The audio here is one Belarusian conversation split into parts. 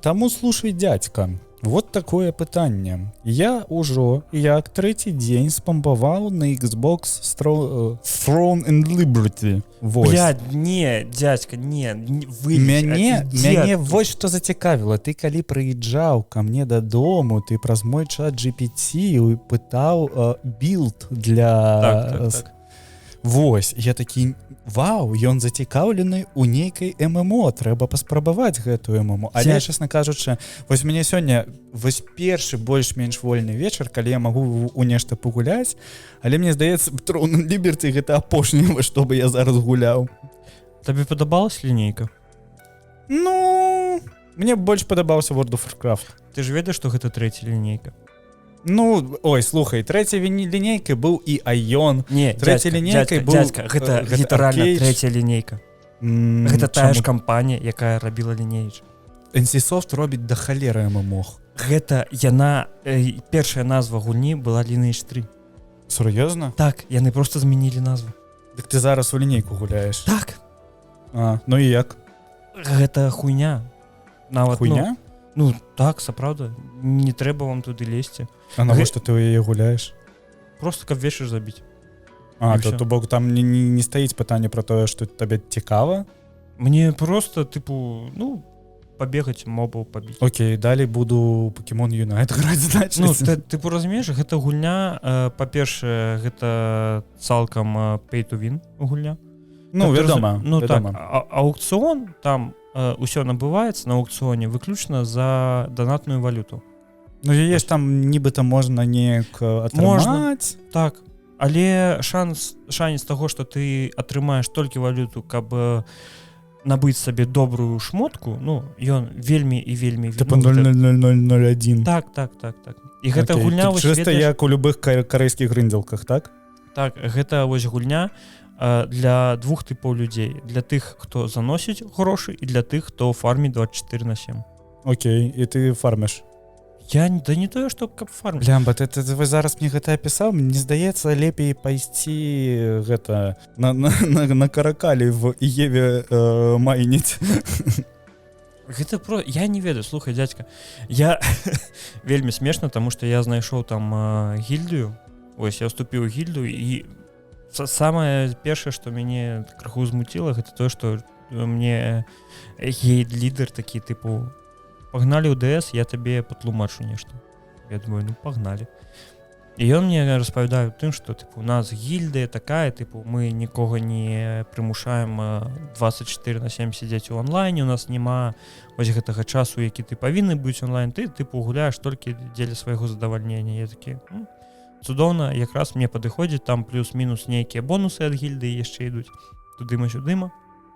Таму слушай, дядька, вот такое пытанне. Я ўжо як трэці дзень спампаваў на Xbox Throne and Liberty. Блядь, не, дядька, не, мяне вось што зацікавіла. Ты калі прыязджаў ка мне дадому, ты праз мой чат GPT пытаў билд для... Так. Вось, я такі, вау, ён зацікаўлены ў нейкай ММО, трэба паспрабаваць гэтую ММО. Але, честна кажучы, вось мяне сёння вось першы больш-менш вольны вечар, калі я магу у нешта пагуляць, але мне здаецца, Throne and Liberty гэта апошняе, што бы я зараз гуляў. Табе падабалась лінейка? Ну, мне больш падабаўся World of Warcraft. Ты ж ведаеш, што гэта трэця лінейка? Ну, ой, слухай, трэцяй лінейкай быў і Айон. Не, дядька, гэта літаральна трэця лінейка. Гэта тая ж кампанія, якая рабіла лінейч. NCSoft робіць да халеры ММО. Гэта яна, першая назва гульні была Lineage 3. Сур'ёзна? Так, яны проста змянілі назву. Дык ты зараз у лінейку гуляеш? Так. Ну і як? Гэта хуйня. Нават, хуйня? Ну, так, сапраўда. Не трэба вам туды лезці. А навошта ты ў яе гуляеш? Просто каб вечар забіць. То бок там не стаіць пытанне пра тое, што табе цікава? Мне просто, тыпу, пабегаць, мобаў пабіць. Окей, далей буду Pokemon Unite граць, значыць. Ну, тыпу, разумееш, гэта гульня, па-першае, гэта цалкам pay to win гульня. Ну, вядома. Ну, так, аукцыон, там усё набываецца на аукцыоне выключна за данатную валюту. Ну, яе ж там нібыта можна неяк атрымаць. Так, але шанец таго, што ты атрымаеш толькі валюту, каб набыць сабе добрую шмотку, ён вельмі і вельмі... Типа 00001. Так. І гэта гульня... Чыста як у любых карэйскіх грындзелках, так? Так, гэта вось гульня для двух тыпаў людзей. Для тых, хто заносіць грошы, і для тых, хто фарміць 24/7. Окей, і ты фарміш? Да не тое, што каб фарміць. Блямба, ты зараз мне гэта апісаў, мне здаецца, лепей пайсці гэта на каракалі в Еве майніць. Гэта я не ведаю, слухай, дядька. Я вельмі смешна, таму што я знайшоў там гільдыю. Вось, я ўступіў у гільдыю, і самае першае, што мяне крыху змуціла, гэта тое, што мне гейд-лідер такі, тыпу, пагналі ў ДС, я табе патлумачу нешта. Я думаю, пагналі. І ён мне распавядае тым, што у нас гільдыя такая, мы нікога не прымушаем 24/7 сядзець у онлайне, у нас няма вось гэтага часу, які ты павінны быць онлайн, ты гуляеш толькі дзеля свайго задавальнення. Я такі, цудоўна, якраз мне падыходзіць, там плюс-мінус нейкія бонусы ад гільдыі яшчэ ідуць тудыма-сюдыма.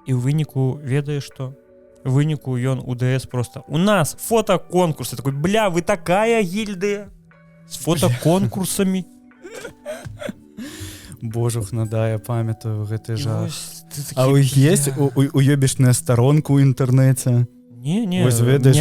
І ў выніку ведаеш што? У выніку ён у ДС просто у нас фотоконкурс. Я такой, бля, вы такая гільдыя з фотоконкурсамі. Божух, я памятаю гэты жах. А у есть уёбішная старонку ў інтэрнэце? Не, мне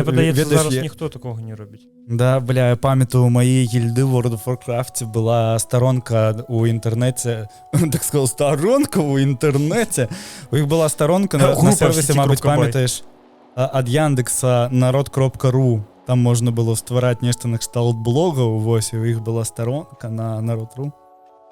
падаецца, зараз ніхто такога не робіць. Да, бля, я памятаю, у маей гільды World of Warcraft была сторонка у інтэрнэце, так сказал, сторонка у інтэрнэце. У іх была сторонка на сервісе, мабыць, памятаеш, ад Яндекса народ.ру. Там можна было ствараць нешта на кшталт блогаў, вось, у іх была сторонка на народ.ру.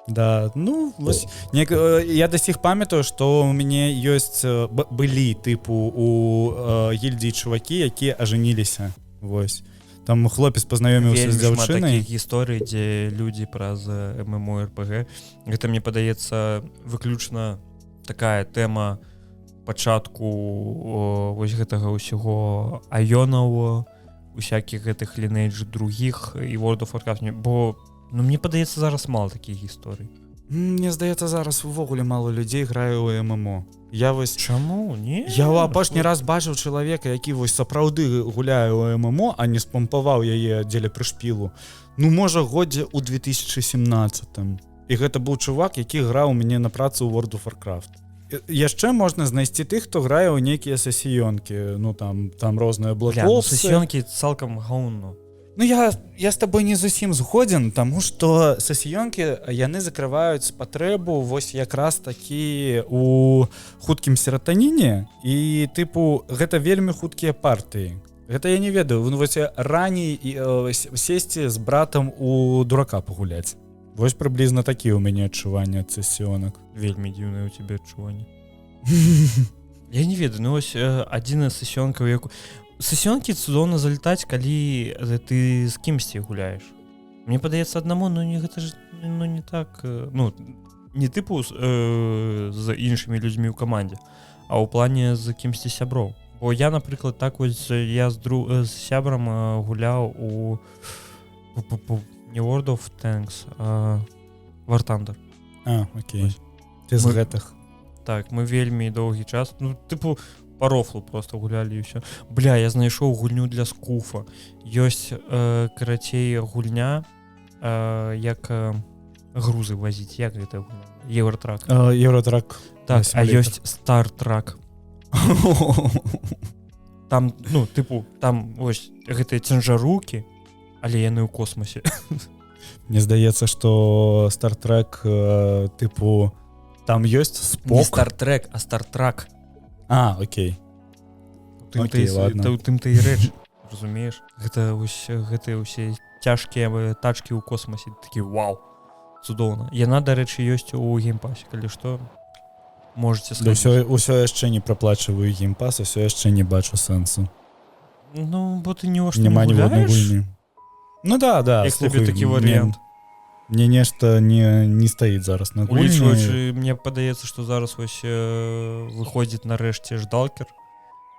Да, вось, я да сих памятаю, што у мяне ёсць, былі, тыпу, у гільдзі чувакі, якія ажаніліся, вось. Там хлопец пазнаёміўся з дзяўчынай. Вельмі шмат такіх гісторый, дзе людзі праз ММО-РПГ. Гэта, мне падаецца, выключна такая тэма пачатку вось гэтага ўсяго Айонаў, усякіх гэтых Lineage другіх і World of Warcraft, бо мне падаецца, зараз мала такіх гісторый. Мне здаецца, зараз увогуле мало людзей грае ў ММО. Я вось... Чаму? Не? Я ў апошні раз бачыў чалавека, які вось сапраўды гуляе ў ММО, а не спампаваў яе дзеля прышпілу. Можа, годзе ў 2017. І гэта быў чувак, які граў мяне на працу ў World of Warcraft. Яшчэ можна знайсці тых, хто грае ў нейкія сесіёнкі. Там розныя блэк-опсы. Сесіёнкі цалкам гаўно. Я з табой не зусім згодзін, таму што сесіёнкі яны закрываюць патрэбу вось якраз такі у хуткім сератаніне і гэта вельмі хуткія партыі. Гэта я не ведаю. Ну, вось раней сесці з братам у дурака пагуляць. Вось прыблізна такія ў мяне адчуванні ад сесіёнак. Вельмі дзіўнае ў цябе адчуванне. Я не ведаю, ну вось адзіная сесіёнка, у яку... Сесіёнкі цудоўна залетаць, калі ты з кімсьці гуляеш. Мне падаецца аднаму, ну гэта ж не так... Ну, не тыпу з іншымі людзьмі ў камандзе, а ў плане з кімсьці сяброў. Бо я, напрыклад, так вось я з сябрам гуляў у не World of Tanks, а War Thunder. Окей. Ты з гэтых. Так, мы вельмі доўгі час, ну, тыпу, па рофлу просто гулялі і ўсё. Бля, я знайшоў гульню для скуфа. Ёсць, карацей, гульня, як грузы вазіць. Як гэта гульня? Евротрак. Евротрак. Так, а ёсць Стартрак. Там, ну, тыпу, там ось гэтыя цянжарукі, але яны ў космосе. Мне здаецца, што Стартрек, тыпу, там ёсць Спок. Не Стартрек, а Стартрак. Окей. Окей, ладно. У тым-то і рэч, разумееш? Гэта гэтыя ўсе цяжкія тачкі ў космосе. Такі, вау, цудоўна. Яна, дарэчы, ёсць у геймпасе, калі што... Можете сказаць. Усё яшчэ не праплачваю геймпас, усё яшчэ не бачу сэнсу. Ну, бо ты ні во што не гуляеш? Ну да, як слухай, табе такі варыянт? Мне нешта не стаіць зараз на гульні. Улічваючы, мне падаецца, што зараз вось выходзіць нарэшце Ждалкер.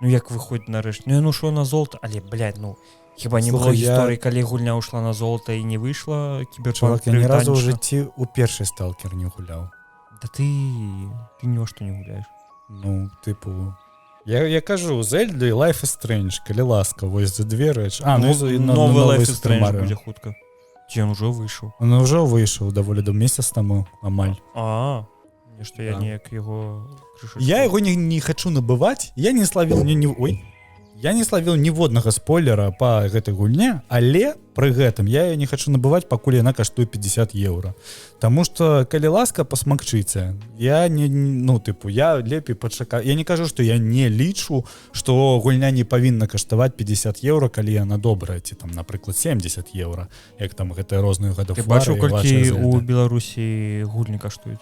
Ну як выходзіць нарэшце? Ну яно шло на золата, але, блядь, ну хіба не было гісторыі, калі гульня ўшла на золата і не выйшла Кіберпанк? Я ні разу ў жыцці ў першы Сталкер не гуляў. Да ты ні во што не гуляеш. Ну, тыпу... Я кажу, Зельда і Life is Strange, калі ласка, вось за две рэчы. Новы Life is Strange будзе хутка. Ці ён ужо выйшаў? Он ужо выйшаў даволі да месяц таму, амаль. Нешта я неяк яго... Я яго не хачу набываць, я не славіў ніводнага спойлера па гэтай гульне, але пры гэтым я не хачу набываць, пакуль яна каштуе 50 еўра. Таму што, калі ласка, пасмакчыце. Я лепей пачакаю. Я не кажу, што я не лічу, што гульня не павінна каштаваць 50 еўра, калі яна добрая, ці там, напрыклад, 70 еўра, як там гэтыя розныя гадафары. Ты бачыў, колькі у Беларусі гульні каштуюць?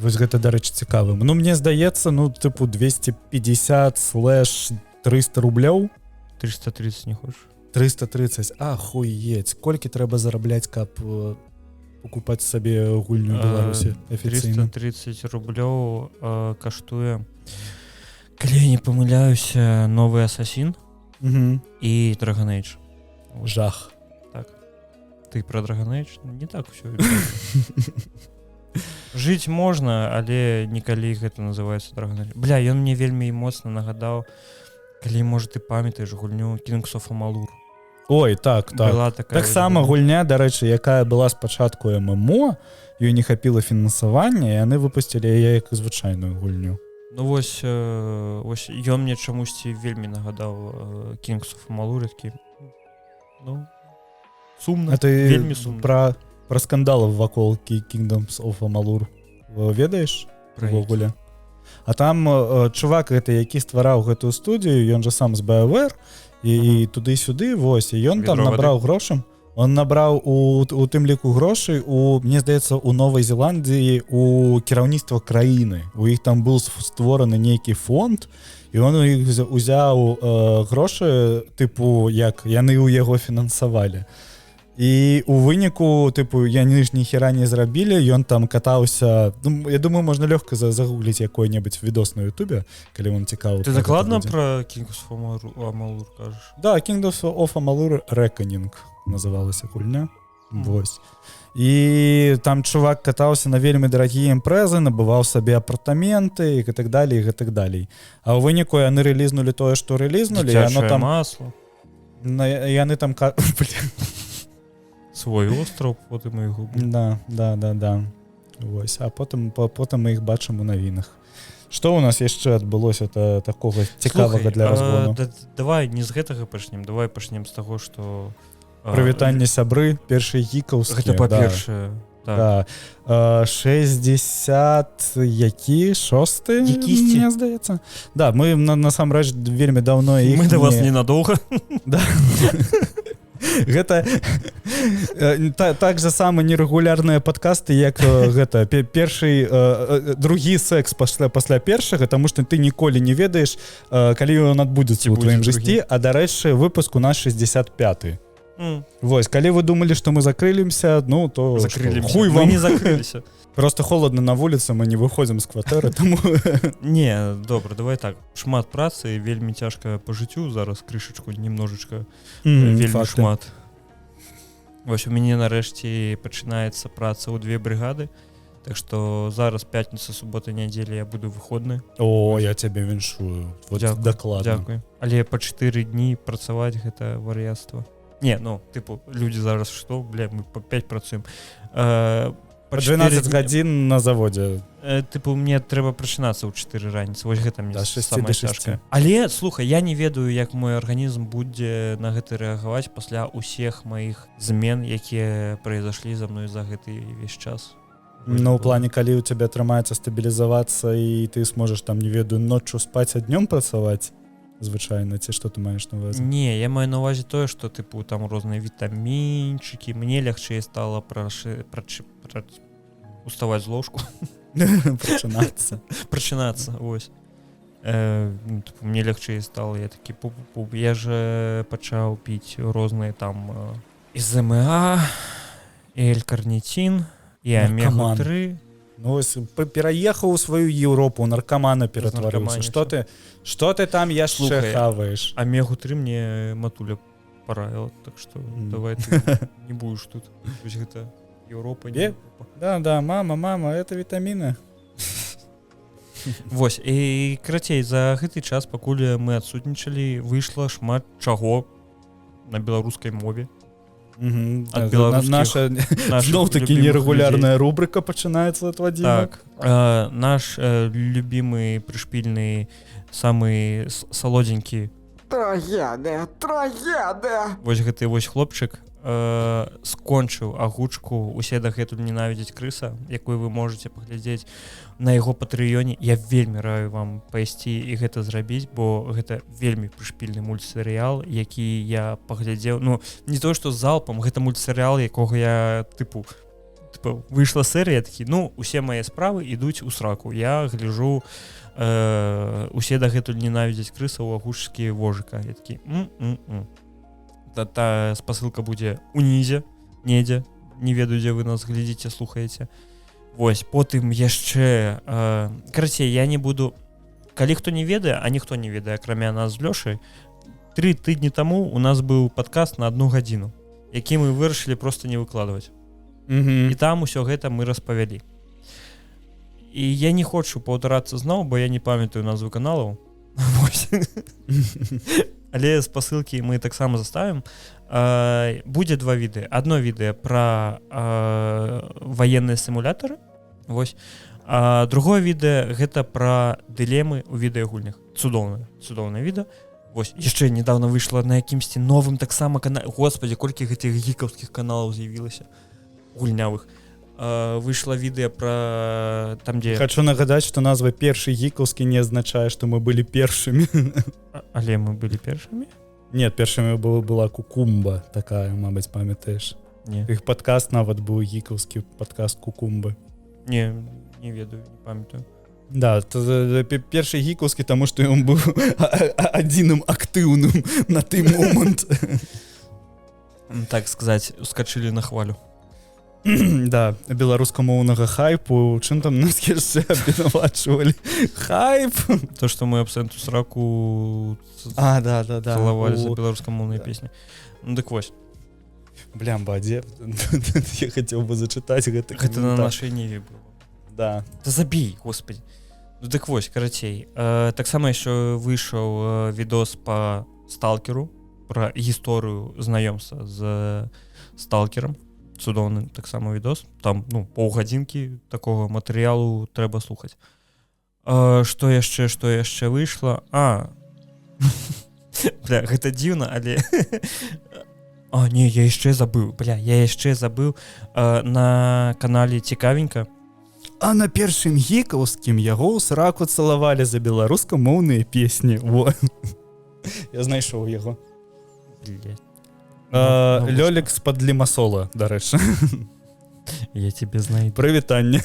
Вось гэта, дарэчы, цікавым. Ну, мне здаецца, 250/300 рублёў. 330 не хочаш? 330. Ахуець. Колькі трэба зарабляць, каб покупаць сабе гульню ў Беларусі афіцыйна? 330 рублёў каштуе, калі я не памыляюся, новы Асасін і Dragon Age. Жах. Так. Ты пра Dragon Age? Не так усё. Жыць можна, але некалі гэта называецца Dragon Age. Бля, ён мне вельмі моцна нагадаў, калі, можа, ты памятаеш гульню Kings of Amalur. Ой, так. Таксама гульня, дарэчы, якая была спачатку ММО, ёй не хапіла фінансавання, і яны выпусцілі яе як звычайную гульню. Ну вось ён мне чамусьці вельмі нагадаў Kings of Amalur, такі, ну, сумна, вельмі сумна. Пра скандалаў вакол Kingdoms of Amalur ведаеш? Увогуле. А там чувак гэты, які ствараў гэтую студыю, ён жа сам з BioWare, і туды-сюды, вось, і ён там набраў грошам. Он набраў у тым ліку грошай, мне здаецца, у Новай Зеландыі у кіраўніцтва краіны. У іх там быў створаны нейкі фонд, і он у іх узяў грошы, тыпу, як яны ў яго фінансавалі. І у выніку, тыпу, яны ж ніхера не зрабілі, ён там катаўся, ну, я думаю, можна лёгка загугліць якой-небудзь відос на Ютубе, калі вам цікава. Ты дакладна пра Kings of Amalur кажаш? Да, Kingdoms of Amalur Reckoning называлася гульня. Вось. І там чувак катаўся на вельмі дарагія імпрэзы, набываў сабе апартаменты і так далей, і так далей. А ў выніку яны рэлізнулі тое, што рэлізнулі, і яно там... масло. Яны там... Свой остров, потым іх губы. Да. Вось, а потым мы іх бачым у навінах. Што ў нас яшчэ адбылося такога цікавага для разгону? Давай не з гэтага пачнем, давай пачнем з таго, што... Прывітанне сябры, першы гікаўскі. Гэта па-першае. Так. Да. 66 мне здаецца. Да, мы насамрэч вельмі даўно іх мы да вас ненадолго. Да. Гэта так же сама нерэгулярныя падкасты, як гэта першы другі секс пасля першага, таму што ты ніколі не ведаеш, калі ён адбудзецца ў тваім жыцці, а дарэчы, выпуск у нас 65-й. Вось, калі вы думалі, што мы закрылімся, ну то хуй вам. Мы не закрыліся. Просто холодно на вуліцы, мы не выходзім з кватэры, таму... Не, добра, давай так. Шмат працы, вельмі цяжка па жыццю, зараз крышачку немножечко, вельмі факты. Шмат. Вось у мяне нарэшце пачынаецца праца ў 2 брыгады, так што зараз пятніца, субота, нядзеля я буду выходны. О, я цябе віншую. Вот дакладна. Дзякуй. Але па 4 дні працаваць гэта вар'яцтва. Не, ну, тыпу, людзі зараз што, бля, мы па 5 працуем. Па 12 гадзін на заводзе. Тыпу, мне трэба прачынацца ў 4 раніцы. Вось гэта мне самае цяжкае. Але, слухай, я не ведаю, як мой арганізм будзе на гэта рэагаваць пасля ўсіх маіх змен, якія прайзашлі за мной за гэты ўвесь час. Ну, ў плане, калі ў цябе атрымаецца стабілізавацца і ты сможаш там, не ведаю, ноччу спаць, а днём працаваць, звычайна, ці што ты маеш на увазе? Не, я маю на увазе тое, што, тыпу, там розныя вітамінчыкі, мне лягчэй стала уставаць з ложку. Прачынацца, вось. Мне лягчэй стала, я такі пуп-пуп. Я же пачаў піць розныя там ЗМА, L-карнітін і омегу-3. Ну, пераехаў у сваю Еўропу, наркамана ператварыўся. Што ты там яшчэ хаваеш? Омегу-3 мне матуля параіла, так што давай ты не будеш тут. Вось гэта Еўропа, не Еўропа. Да, мама, это вітаміны. Вось, і карацей, за гэты час, пакуль мы адсутнічалі, выйшла шмат чаго на беларускай мове. Наша зноў-такі нерэгулярная рубрыка пачынаецца ад Вадзіма. Так, наш любімы, прышпільны, самы салодзенькі трагедыя. Вось гэты вось хлопчык скончыў агучку «Усе дагэтуль ненавідзяць крыса», якую вы можете паглядзець на яго патрыёне. Я вельмі раю вам пайсці і гэта зрабіць, бо гэта вельмі прышпільны мультсерыял, які я паглядзеў. Ну, не то, што залпам, гэта мультсерыял, якога я, тыпу, выйшла серыя, такі, ну, усе мае справы ідуць у сраку. Я гляджу «Усе дагэтуль ненавідзяць крыса» ў агучкі вожыка. Я такі, та спасылка будзе унізе, недзе, не ведаю, дзе вы нас глядзіце, слухаеце. Вось, потым яшчэ, карацей, я не буду, калі хто не ведае, а ніхто не ведае, акрамя нас з Лёшай, 3 тыдні таму у нас быў падкаст на 1 гадзіну, які мы вырашылі проста не выкладваць. І там усё гэта мы распавялі. І я не хочу паўтарацца зноў, бо я не памятаю назву каналаў. Вось. Але спасылкі мы таксама заставім. Будзе 2 відэа. Адно відэа пра ваенныя сімулятары. Вось. А другое відэа гэта пра дылемы ў відэагульнях. Цудоўнае відэа. Вось, яшчэ недавно выйшла на якімсьці новым таксама канале. Господи, колькі гэтых гікаўскіх каналаў з'явілася гульнявых. Выйшла відэа пра там, дзе... Хочу нагадаць, што назва першы гікаўскі не азначае, што мы былі першымі. Але мы былі першымі? Нет, першымі была Кукумба такая, мабыць, памятаеш. Іх падкаст нават быў гікаўскі падкаст Кукумбы. Не ведаю, не памятаю. Да, першы гікаўскі, таму што ён быў адзіным актыўным на той момант. Так сказаць, ускачылі на хвалю. Да, беларускамоўнага хайпу, чым там нас яшчэ абвінавачвалі? Хайп! То, што мы абсенту сраку цалавалі за беларускамоўныя песні. Ну, дык вось. Блямба, дзе? Я хацеў бы зачытаць гэты коментар. Гэта на нашай ніве было. Да. Да забей, господи. Ну, дык вось, карацей. Таксама яшчэ выйшаў відос па сталкеру, пра гісторыю знаёмства з сталкерам. Цудоўны таксама відос. Там, ну, паўгадзінкі такога матэрыялу трэба слухаць. Што яшчэ выйшла? Бля, гэта дзіўна, але А, не, я яшчэ забыў. На канале Цікавенька. А на першым гікаўскім яго ў сраку цалавалі за беларускамоўныя песні. Во. Я знайшоў яго. Лёлік з-пад Лімасола, дарэчы. Я тебе знайду. Прывітанне.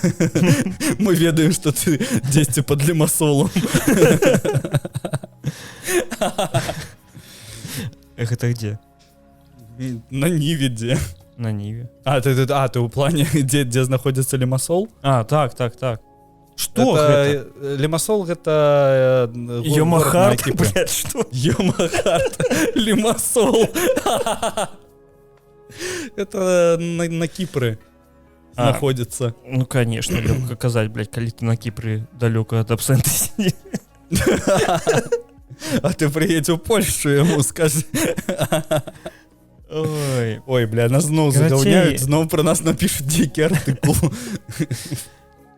Мы ведаем, што ты дзесьці пад Лімасолом. Гэта где? На Ніве дзе. На Ніве. Ты ў плане, дзе знаходзіцца Лімасол? Так. Што гэта? Лімасол гэта... Йомахарт, блядь, што? Йомахарт, Лімасол. Это на Кіпры знаходзіцца. Ну, конечно, лёгка казаць, блядь, калі ты на Кіпры далёка ад абсента сидзі. А ты приедь у Польшу, яму скажи. Ой, бля, нас зноў задаўняюць, зноў пра нас напішуць дзікі артыкул.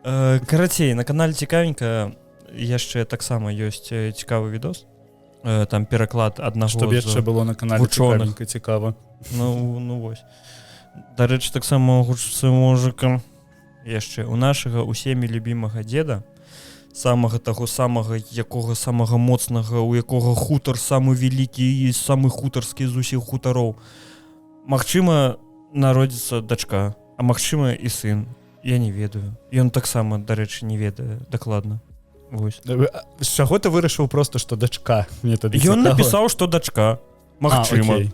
Карацей, на канале Цікавенька яшчэ таксама ёсць цікавы відос. Там пераклад аднаго з Што яшчэ было на канале Цікавенька цікава. Ну вось. Дарэчы, таксама гучцы мужыка. Яшчэ у нашага усімі любімага дзеда, самага таго самага, якога самага моцнага, у якога хутар самы вялікі і самы хутарскі з усіх хутароў. Магчыма, народзіцца дачка, а магчыма і сын. Я не ведаю. Ён таксама, дарэчы, не ведае дакладна. Вось. З чаго ты вырашыў проста, што дачка? Ён напісаў, што дачка. Магчыма.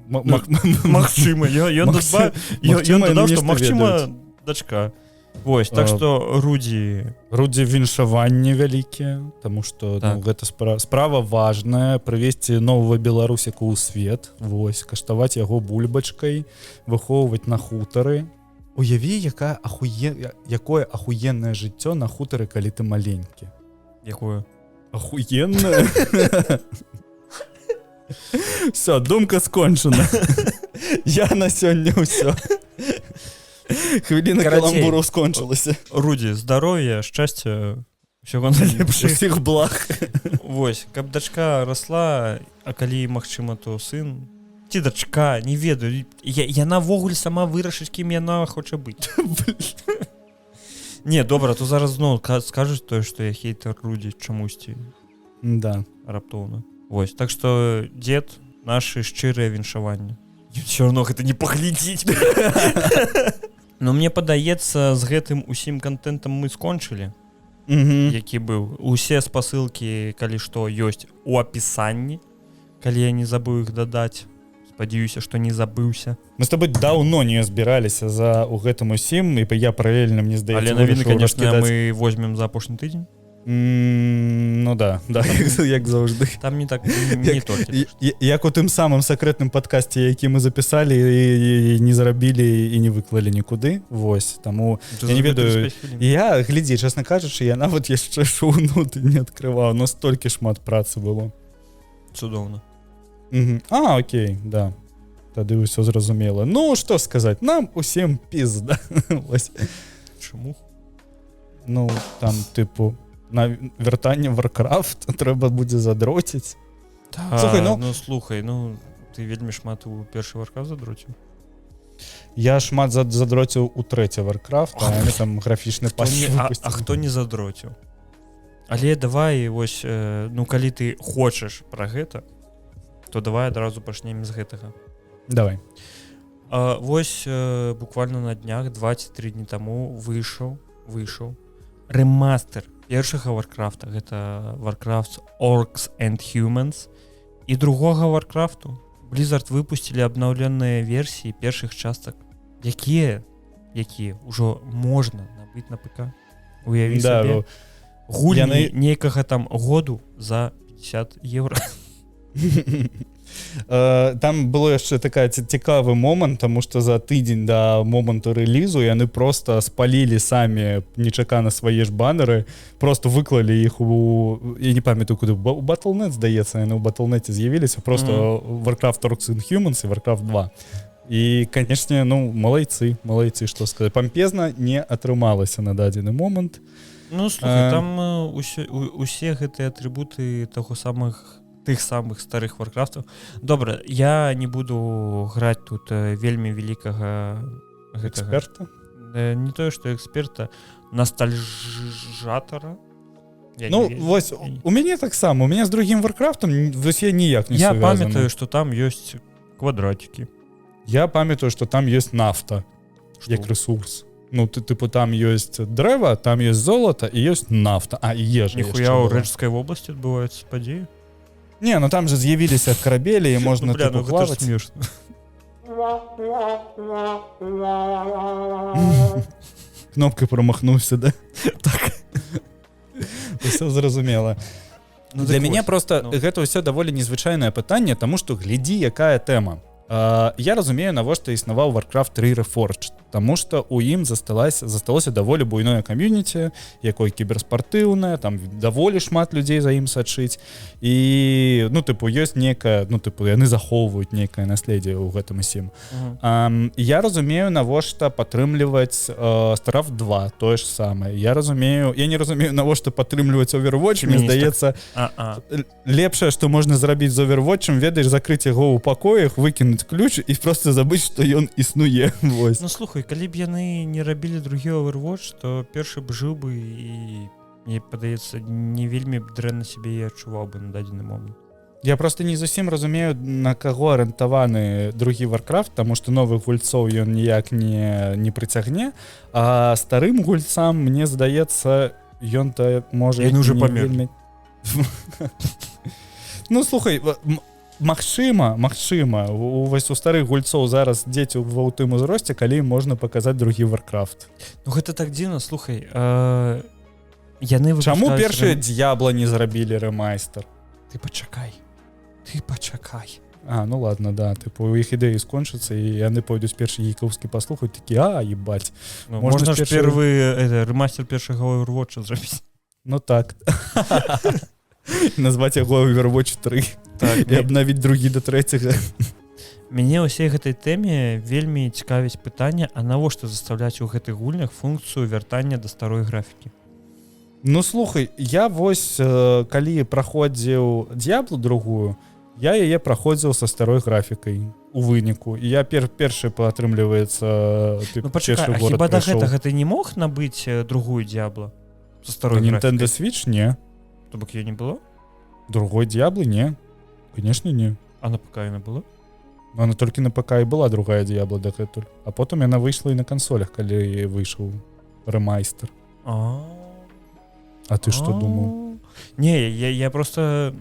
Магчыма. Ён дадаў, што магчыма дачка. Вось, так што Рудзі віншаванні вялікія, таму што гэта справа важная, прывесці новага беларусіка ў свет, вось, каштаваць яго бульбачкай, выхоўваць на хутары. Уяві, якое ахуеннае жыццё на хутары, калі ты маленькі. Якое? Ахуеннае? Всё, думка скончана. Я на сёння ўсё. Хвіліна каламбуру скончылася. Рудзі, здароўя, шчасця, усяго найлепшага. Усіх благ. Вось, каб дачка расла, а калі магчыма, то сын. Ці дачка, не ведаю. Яна ввогуле сама вырашыць, кім яна хоча быць. Не, добра, то зараз зноў скажуць тое, што я хейтер Рудзі чамусьці. Да. Раптоўна. Вось, так што, дзед, нашы шчырыя віншаванні. Всё равно гэта не паглядзіць. Но мне падаецца, з гэтым усім контентам мы скончылі, які быў. Усе спасылкі, калі што, ёсць у апісанні, калі я не забыў іх дадаць. Спадзяюся, што не забыўся. Мы з тобой даўно не збіраліся у гэтым усім, і я паралельна, мне здаецца, але навіны, конечно, мы возьмем за апошні тыдзень. Ну да, як заўжды. Там не так, не толькі. Як у тым самым сакрэтным падкасці, які мы запісалі і не зарабілі і не выклалі нікуды. Вось, таму я не ведаю. Я, глядзі, чесна кажучы, я нават яшчэ шоу-ноты не адкрываў, но столькі шмат працы было. Цудоўна. Окей, да. Тады ўсё зразумела. Ну, што сказаць, нам усім пізда. Чаму? Ну, там, тыпу, на вяртанне Warcraft трэба будзе задроціць. Слухай, ты вельмі шмат у першы Warcraft задроціў? Я шмат задроціў у трэці Warcraft, а яны там графічны патч выпусцілі. А хто не задроціў? Але давай, вось, калі ты хочаш пра гэта, то давай адразу пачнем з гэтага. Давай. Вось, буквально на днях, 2-3 дні таму выйшаў рэмастер першага Warcraft'а, гэта Warcraft Orcs and Humans, і другога Warcraft'у. Blizzard выпусцілі абнаўленыя версіі першых частак, якія ўжо можна набыць на ПК. Уяві сабе, гульні нейкага там году за 50 евро. Там было яшчэ такая цікавы момант, таму што за тыдзень да моманту рэлізу яны проста спалілі самі нечакана свае ж баннеры, просто выклалі іх я не памятаю куды, у Battle.net, здаецца, яны ў Battle.net з'явіліся, просто Warcraft Orcs and Humans і Warcraft 2. І, канечне, малайцы, што сказаць, пампезна не атрымалася на дадзены момант. Ну, слухай, там усе гэтыя атрыбуты таго самых тых самых старых варкрафтаў. Добра, я не буду граць тут вельмі вялікага Эксперта? Не тое, што эксперта, ностальжатара. Ну, вось, у мяне таксама, у мяне з другім варкрафтам вось я ніяк не сувязаны. Я памятаю, што там ёсць квадратікі. Я памятаю, што там ёсць нафта, як рэсурс. Ну, тыпу, там ёсць дрэва, там ёсць золата і ёсць нафта, і ежа. Ніхуя ў Рэчскай вобласці адбываюцца падзеі? Не, ну там же з'явіліся карабелі, і можна тыпу плаваць. Смешна. Кнопкай промахнуўся, да? Так. Усё зразумела. Ну, Для мяне просто гэта ўсё даволі незвычайнае пытанне, таму што глядзі, якая тэма. Я разумею, навошта існаваў Warcraft 3 Reforged, таму што ў ім засталося даволі буйное кам'юніці, якое кіберспартыўнае, там даволі шмат людзей за ім сачыць, і ну тыпу ёсць некая, ну тыпу яны захоўваюць некае наследдзе ў гэтым усім. Я разумею, навошта падтрымліваць StarCraft 2, тое ж самае. Я не разумею, навошта падтрымліваць Overwatch. Мне здаецца, лепшае, што можна зрабіць з Overwatch'ем, ведаеш, закрыць яго ў пакоях, выкінуць ключ і просто забыць, што ён існуе. Вось. Ну слухай, калі б яны не рабілі другі Overwatch, то першы б жыў бы і, мне падаецца, не вельмі б дрэнна сябе і адчуваў бы на дадзены момант. Я просто не зусім разумею, на каго арыентаваны другі Warcraft, таму што новых гульцоў ён ніяк не прыцягне, а старым гульцам, мне здаецца, ён-то можа... Яны ўжо памерлі. Ну, слухай, Магчыма, вось у старых гульцоў зараз дзеці ва ў тым узросце, калі можна паказаць другі Warcraft. Ну гэта так дзіўна, слухай, яны... Чаму першыя Д'ябла не зрабілі рэмайстер? Ты пачакай. Ну ладно, да, тыпу у іх ідэі скончацца, і яны пойдуць першы гейкаўскі паслухаць, такі, ебать. Можна ж рэмайстер першага Overwatch зрабіць. Ну так. Назваць яго Overwatch 3. Так, і абнавіць другі да трэцяга. Мяне ўсей гэтай тэме вельмі цікавіць пытанне, а навошта заставляць у гэтых гульнях функцыю вяртання да старой графікі? Ну слухай, я вось калі праходзіў Д'яблу другую, я яе праходзіў са старой графікай у выніку. І я першы паатрымліваецца першы горад прыйшоў. Хіба да гэтага ты не мог набыць другую Д'ябла са старой графікай? Nintendo Switch не. То бок её не было? Другой Д'яблы не. Конечно, не. А на ПК яна была? Она толькі на ПК і была другая Д'ябла дагэтуль. А потым яна выйшла і на кансолях, калі выйшаў рэмайстер. А ты што думаў? Не, я просто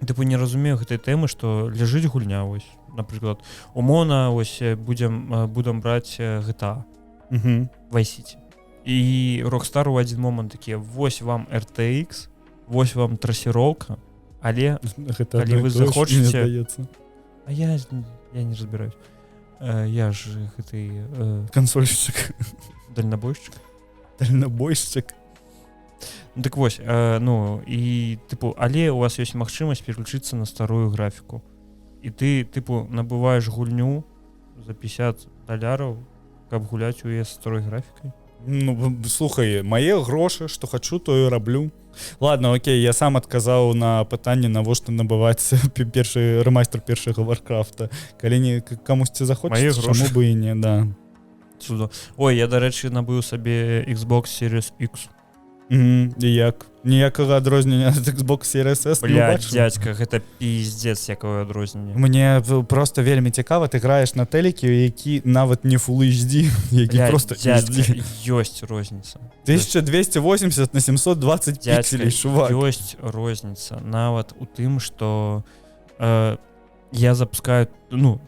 тыпу не разумею гэтай тэмы, што ляжыць гульня, вось, напрыклад, умоўна, вось, будам браць GTA, Vice City. І Rockstar у адзін момант такі, вось вам RTX, вось вам трасіроўка, але калі вы захочаце... А я не разбіраюсь. Я ж гэты... Кансольшчык. Дальнабойшчык. Ну так вось, ну, і, тыпу, але у вас ёсць магчымасць переключыцца на старую графіку. І ты, тыпу, набываеш гульню за $50, каб гуляць у яе з старой графікай. Ну, слухай, мае грошы, што хачу, то і раблю. Ладно, окей, я сам адказаў на пытанне, навошта набываць першы рэмайстер першага Варкрафта. Калі камусьці захочацца, чаму бы і не, да. Цудо. Ой, я, дарэчы, набыў сабе Xbox Series X. І як? Ніякага адрознення ад Xbox Series S не Блядь, бачу. дядька, гэта пиздец, якое адрозненне. Мне просто вельмі цікава, ты граеш на тэлекі, які нават не Full HD, які блядь, просто дядька, HD. Ёсць розніца. 1280 на 720 пікселей, чувак. Ёсць розніца. Нават у тым, што я запускаю, ну,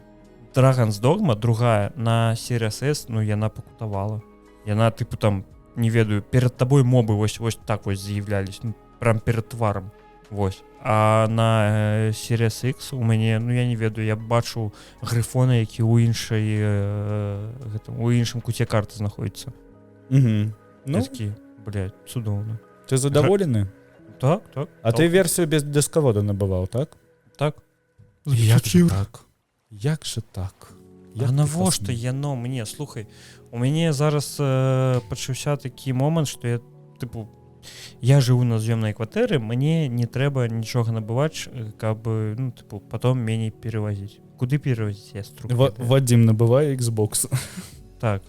Dragon's Dogma, другая, на Series S, ну, яна пакутавала. Яна, тыпу, там, не ведаю, перед табой мобы вось так вось з'яўлялись, ну, прям перед тваром, вось. А на Series X у мяне, ну, я не ведаю, я бачу грифона, які у іншым куце карты знаходзіцца. Ну, такі, блядь, цудоўна. Ты задаволены? Так. А ты версію без дысковода набываў, так? Так. Як же так? Як же так? А навошта яно мне, слухай, у мяне зараз пачаўся такі момант, што я, тыпу, я жыву на з'ёмнай кватэры, мне не трэба нічога набываць, каб, ну, тыпу, потом меней перавозіць. Куды перавозіць я струк? Вадим набывае Xbox. Так.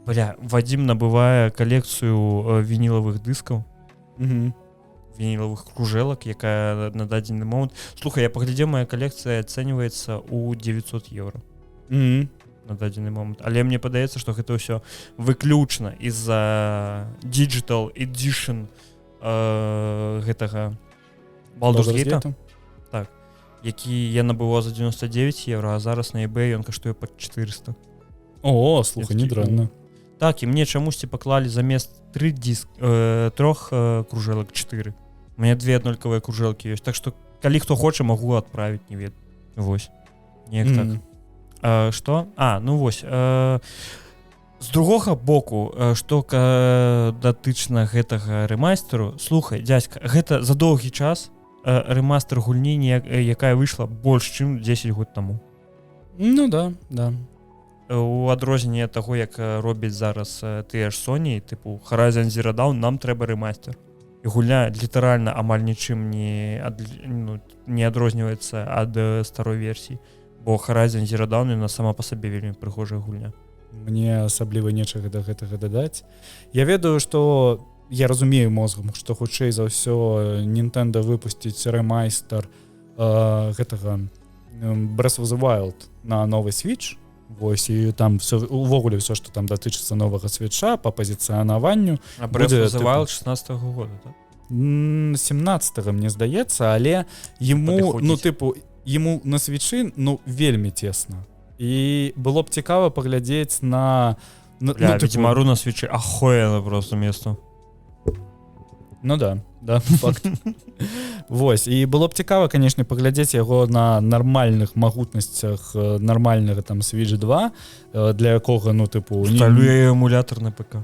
Бля, Вадим набывае калекцыю вінілавых дыскаў, вінілавых кружэлак, якая на дадзены момант. Слухай, я паглядзеў, моя калекцыя ацэньваецца ў 900 евро. На дадзены момант. Але мне падаецца, што гэта ўсё выключна из-за Digital Edition гэтага Baldur's Gate, так, які я набываў за 99 евро, а зараз на eBay ён каштуе пад 400. О, слухай, не дрэнна. Так, і мне чамусьці паклалі замест 3 кружэлак 4. У мяне 2 аднолькавыя кружэлкі ёсць. Так што, калі хто хоча, магу адправіць, не ведаю. Вось. Неяк так. Што? Ну вось. З другога боку, што датычна гэтага рэмастеру, слухай, дзядзька, гэта за доўгі час рэмастер гульні, якая выйшла больш, чым 10 год таму. Ну да, да. У адрозненне ад таго, як робяць зараз тыя ж Sony, тыпу Horizon Zero Dawn, нам трэба рэмастер. І гульня літаральна амаль нічым не адрозніваецца ад старой версіі. Бо Horizon Zero Dawn, яна сама па сабе вельмі прыгожая гульня. Мне асабліва нечага да гэтага дадаць. Я ведаю, што я разумею мозгам, што хутчэй за ўсё Nintendo выпусціць рэмастер гэтага Breath of the Wild на новы Switch. Вось, і там увогуле ўсё, што там датычыцца новага свеча па пазіцыянаванню. А Breath of the Wild 16-го года, так? 17-го, мне здаецца, але яму, яму на свечы, вельмі цесна. І было б цікава паглядзець на... Ведьмару на свечы ахуенна просто место. Ну да, факт. Вось, і было б цікава, канешне, паглядзець яго на нармальных магутнасцях нармальнага там Switch 2, для якога, Ставлю я эмулятор на ПК.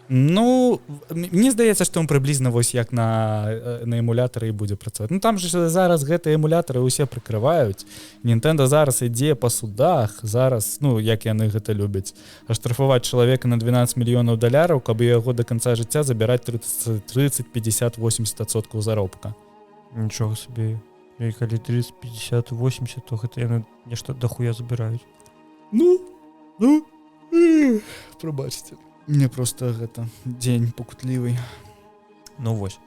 Мне здаецца, што он прыблізна вось як на эмулятары і будзе працаваць. Там же зараз гэтыя эмулятары ўсе прыкрываюць. Nintendo зараз ідзе па судах, зараз, як яны гэта любяць, аштрафаваць чалавека на $12 мільёнаў, каб яго да канца жыцця забіраць 30, 50, 80% заробка. Нічога сабе. І калі 30, 50, 80, то гэта яны нешта дахуя забіраюць. Прабачце. Мне просто гэта дзень пакутлівы. Вось.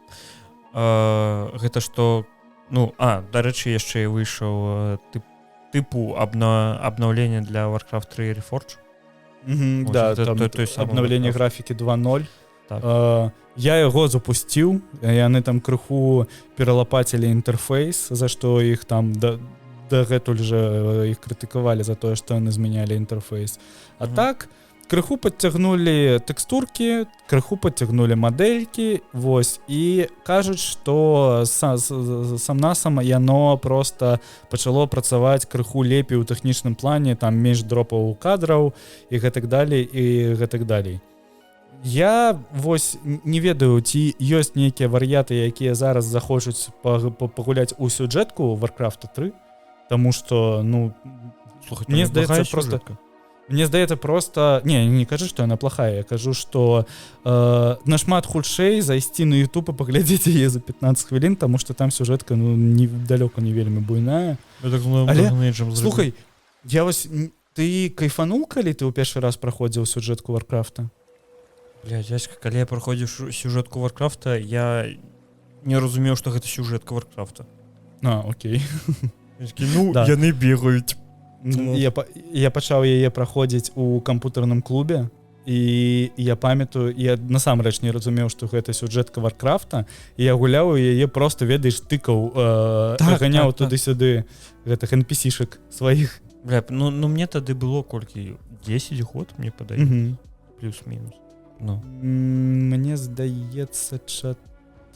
Гэта што... дарэчы, яшчэ выйшаў тыпу абнаўлення для Warcraft 3 Reforged. Да, там абнаўленне графікі 2.0. Я яго запусціў, яны там крыху пералапацілі інтэрфейс, за што іх там дагэтуль жа іх крытыкавалі за тое, што яны змянялі інтэрфейс. А так... Крыху подцягнулі тэкстуркі, крыху подцягнулі мадэлькі, вось, і кажуць, што сам-насам яно просто пачало працаваць крыху лепей у тэхнічным плане, там менш дропаў кадраў і гэтак далей, і гэтак далей. Я вось не ведаю, ці ёсць нейкія варыяты, якія зараз захочуць пагуляць у сюжэтку Warcraft 3, таму што, мне здаецца просто... Мне здаецца просто... Не кажу, што яна плохая. Я кажу, што нашмат хутчэй зайсці на YouTube і паглядзець яе за 15 хвілін, таму што там сюжэтка далёка не вельмі буйная. Але, слухай, я вось... Ты кайфанул, калі ты ў першы раз праходзіў сюжэтку Warcraft'а? Бля, дзядзька, калі я праходзіў сюжэтку Warcraft'а, я не разумеў, што гэта сюжэтка Warcraft'а. Окей. Яны бегаюць. Я пачаў яе праходзіць у кампутарным клубе, і я памятаю, я насамрэч не разумеў, што гэта сюжэтка Warcraft'а, і я гуляў яе просто, ведаеш, тыкаў, ганяў туды-сюды гэтых NPC-шек сваіх. Бля, мне тады было колькі? 10 год, мне падаецца. Плюс-мінус. Мне здаецца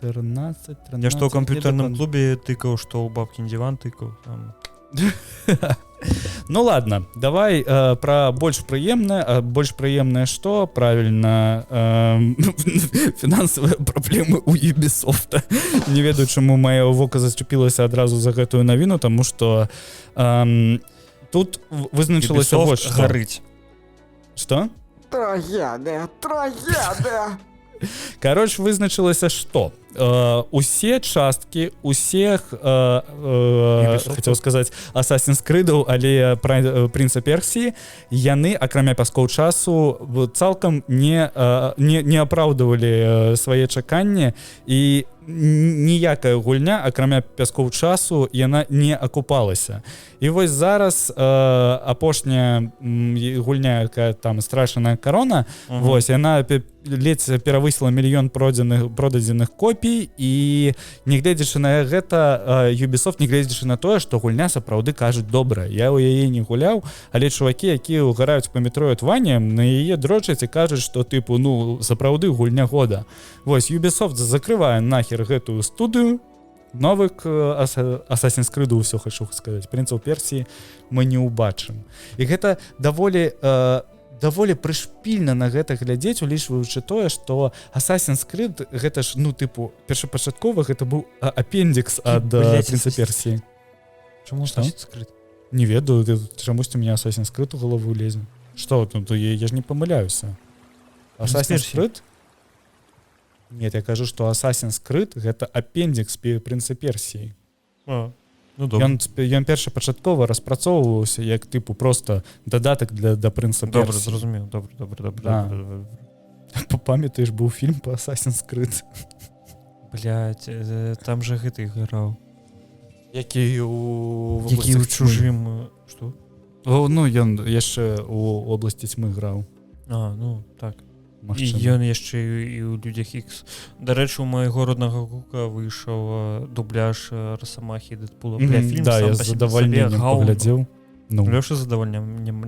14-13. Я што ў камп'ютарным клубе тыкаў, што ў бабкін диван тыкаў. Ладно, давай пра больш прыемнае што? Правільна, фінансавыя праблемы ў Ubisoft. Не ведаю, чаму маё вока зачапілася адразу за гэтую навіну, таму што тут вызначылася Ubisoft гарыць. Што? Трагедыя. Кароч, вызначылася, што усе часткі усіх хацеў сказаць Assassin's Creed'аў, але Прынца Персіі яны, акрамя пяскоў часу, цалкам не апраўдывалі свае чаканні, і ніякая гульня, акрамя пяскоў часу, яна не акупалася. І вось зараз апошняя гульня, якая там «Страшная корона», вось, яна ледзь перавысіла 1 мільён продадзеных копій, і нягледзячы на гэта Ubisoft, нягледзячы на тое, што гульня сапраўды кажуць добра. Я ў яе не гуляў, але чувакі, якія ўгараюць па Metroidvania, на яе дрочаць і кажуць, што тыпу, ну, сапраўды гульня года. Вось, Ubisoft закрывае нахер гэтую студыю, новых Assassin's Creed, ўсё хочу сказаць, Прынцаў Персіі мы не ўбачым. І гэта даволі прышпільна на гэта глядзець, улічваючы тое, што Assassin's Creed гэта ж, ну, тыпу, першапачаткова гэта быў апендикс ад Прынца Персіі. Чаму Assassin's Creed? Не ведаю, чамусьці мне Assassin's Creed у галаву лезе. Што, ну, я ж не памыляюся. Assassin's Creed? Нет, я кажу, што Assassin's Creed гэта апендикс Прынца Персіі. Ну, добра. Ён першапачаткова распрацоўваўся як тыпу просто дадатак да Прынца Персіі. Добра, зразумеў. Добра. Памятаеш, быў фільм па Assassin's Creed? Блядь, там жа гэты граў. Які ў чужым... Што? Ну, ён яшчэ у обласці тьмы граў. Ну, так. Магчыма. І ён яшчэ і ў Людзях Ікс. Дарэчы, у майго роднага гука выйшаў дубляж Расамахі Дэдпула. Бля, фільм да, сам я па з задавальненнем паглядзеў. Лёша з задавальненнем.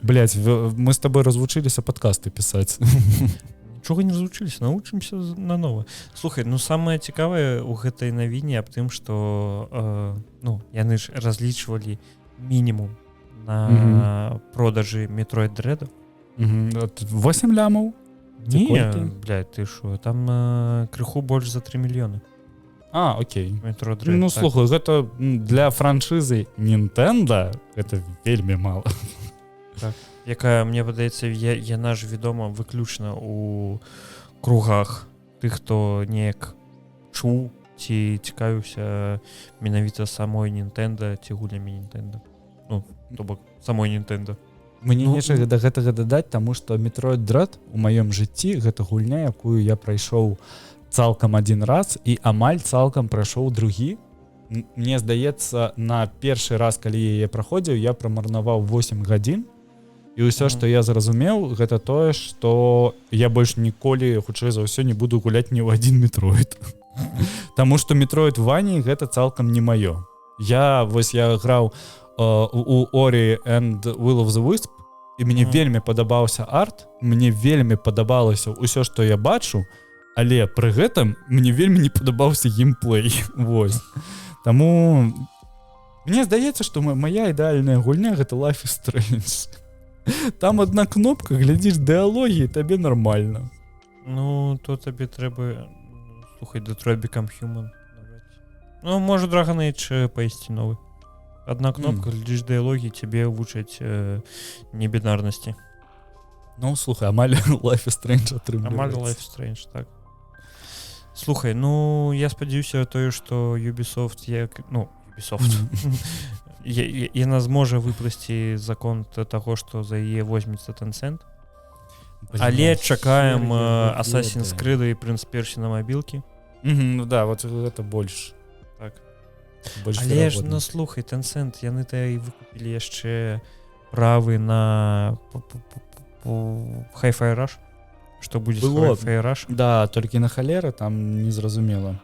Блядь, мы з табой развучыліся падкасты пісаць. Нічога не развучыліся, навучымся нанова. Слухай, ну самае цікавае ў гэтай навіне аб тым, што яны ж разлічвалі мінімум на продажы Metroid Dread. 8 лямаў? Не, блядь, ты шо, там крыху больш за 3 мільёны. Окей. Metroid Dread. Ну, слухай, гэта для франшызы Nintendo гэта вельмі мала. Так. Якая, мне падаецца, яна ж вядома выключна у кругах тых, хто неяк чуў ці цікавіўся менавіта самой Nintendo ці гулямі Nintendo. Ну, то бок, самой Nintendo. Мне нечага да гэтага дадаць, таму што Metroid Dread у маём жыцці гэта гульня, якую я прайшоў цалкам адзін раз і амаль цалкам прайшоў другі. Мне здаецца, на першы раз, калі яе праходзіў, я прамарнаваў 8 гадзін. І ўсё, што я зразумеў, гэта тое, што я больш ніколі, хутчэй за ўсё, не буду гуляць ні ў адзін Metroid. Таму што Metroidvania гэта цалкам не маё. Я граў у Ori and Will of the Wisp, і мне вельмі падабаўся арт, мне вельмі падабалася ўсё, што я бачу, але пры гэтым мне вельмі не падабаўся геймплей. Вось. Таму мне здаецца, што мая ідэальная гульня гэта Life is Strange. Там одна кнопка, глядзіш дыалогі, табе нармальна. Ну, то табе трэба, слухай, Detroit Become Human. Ну, можа Dragon Age пайсці новы. Одна кнопка, глядзіш дыалогі, цябе вучаць небінарнасці. Ну, слухай, амаль Life is Strange атрымліваецца. Амаль Life is Strange, так. Слухай, ну, я спадзяюся тое, што Ubisoft, яна зможа выпласці закон таго, што за яе возьмецца Tencent. Але чакаем Assassin's Creed і Принц Персі на мабілкі. Ну да, вот гэта больш. Так. Але ж, ну слухай, Tencent, яны-то і выкупілі яшчэ правы на Hi-Fi Rush. Што будзе з Hi-Fi Rush? Да, толькі на халеры там незразумела.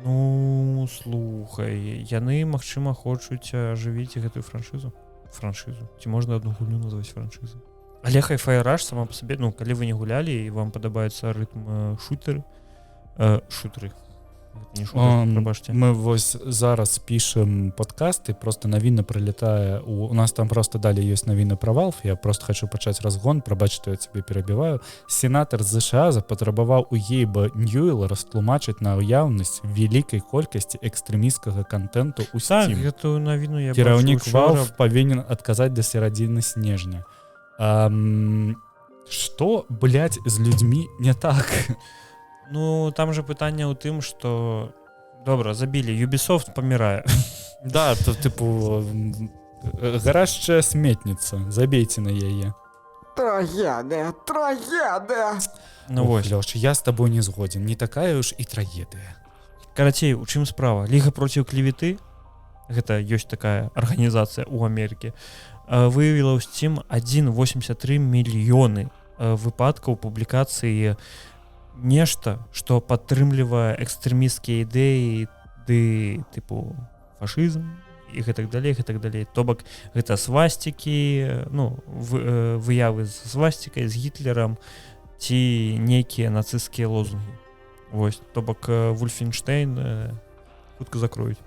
Ну, слухай, яны, магчыма, хочуць ажывіць гэтую франшызу. Ці можна адну гульню назваць франшызай. Але Hi-Fi Rush сама па сабе, ну, калі вы не гулялі і вам падабаецца рытм шутеры, мы вось зараз пішем падкасты, просто навіна прылетае, у нас там просто далі ёсць навіны пра Valve, я просто хочу пачаць разгон, прабач, што я цябе перабіваю. Сенатар з США запатрабаваў у Гейба Ньюэла растлумачыць наяўнасць вялікай колькасці экстрэмісцкага контенту ў Steam. Так, гэтую навіну я Кіраўнік Valve павінен адказаць да сярэдзіны снежня. Што, блядь, з людзьмі не так? Ну, там же пытанне ў тым, што добра, забілі, Ubisoft памірае. Да, то, типу, гарачая сметніца, забейце на яе. Трагедыя. Ну вось. Лёш, я з табой не згодзін, не такая ўж і трагедыя. Карацей, у чым справа? Ліга проціў клеветы, гэта ёсць такая арганізацыя ў Амерыкі, выявіла ў Steam 1,83 мільёны выпадкаў публікацыі нешта, што падтрымлівае экстрэмісцкія ідэі ды тыпу фашызм і гэтак далей. То бок гэта свасцікі, ну, выявы з свасцікай, з Гітлерам ці нейкія нацысцкія лозунгі. Вось, то бок Вульфенштейн хутка закроюць.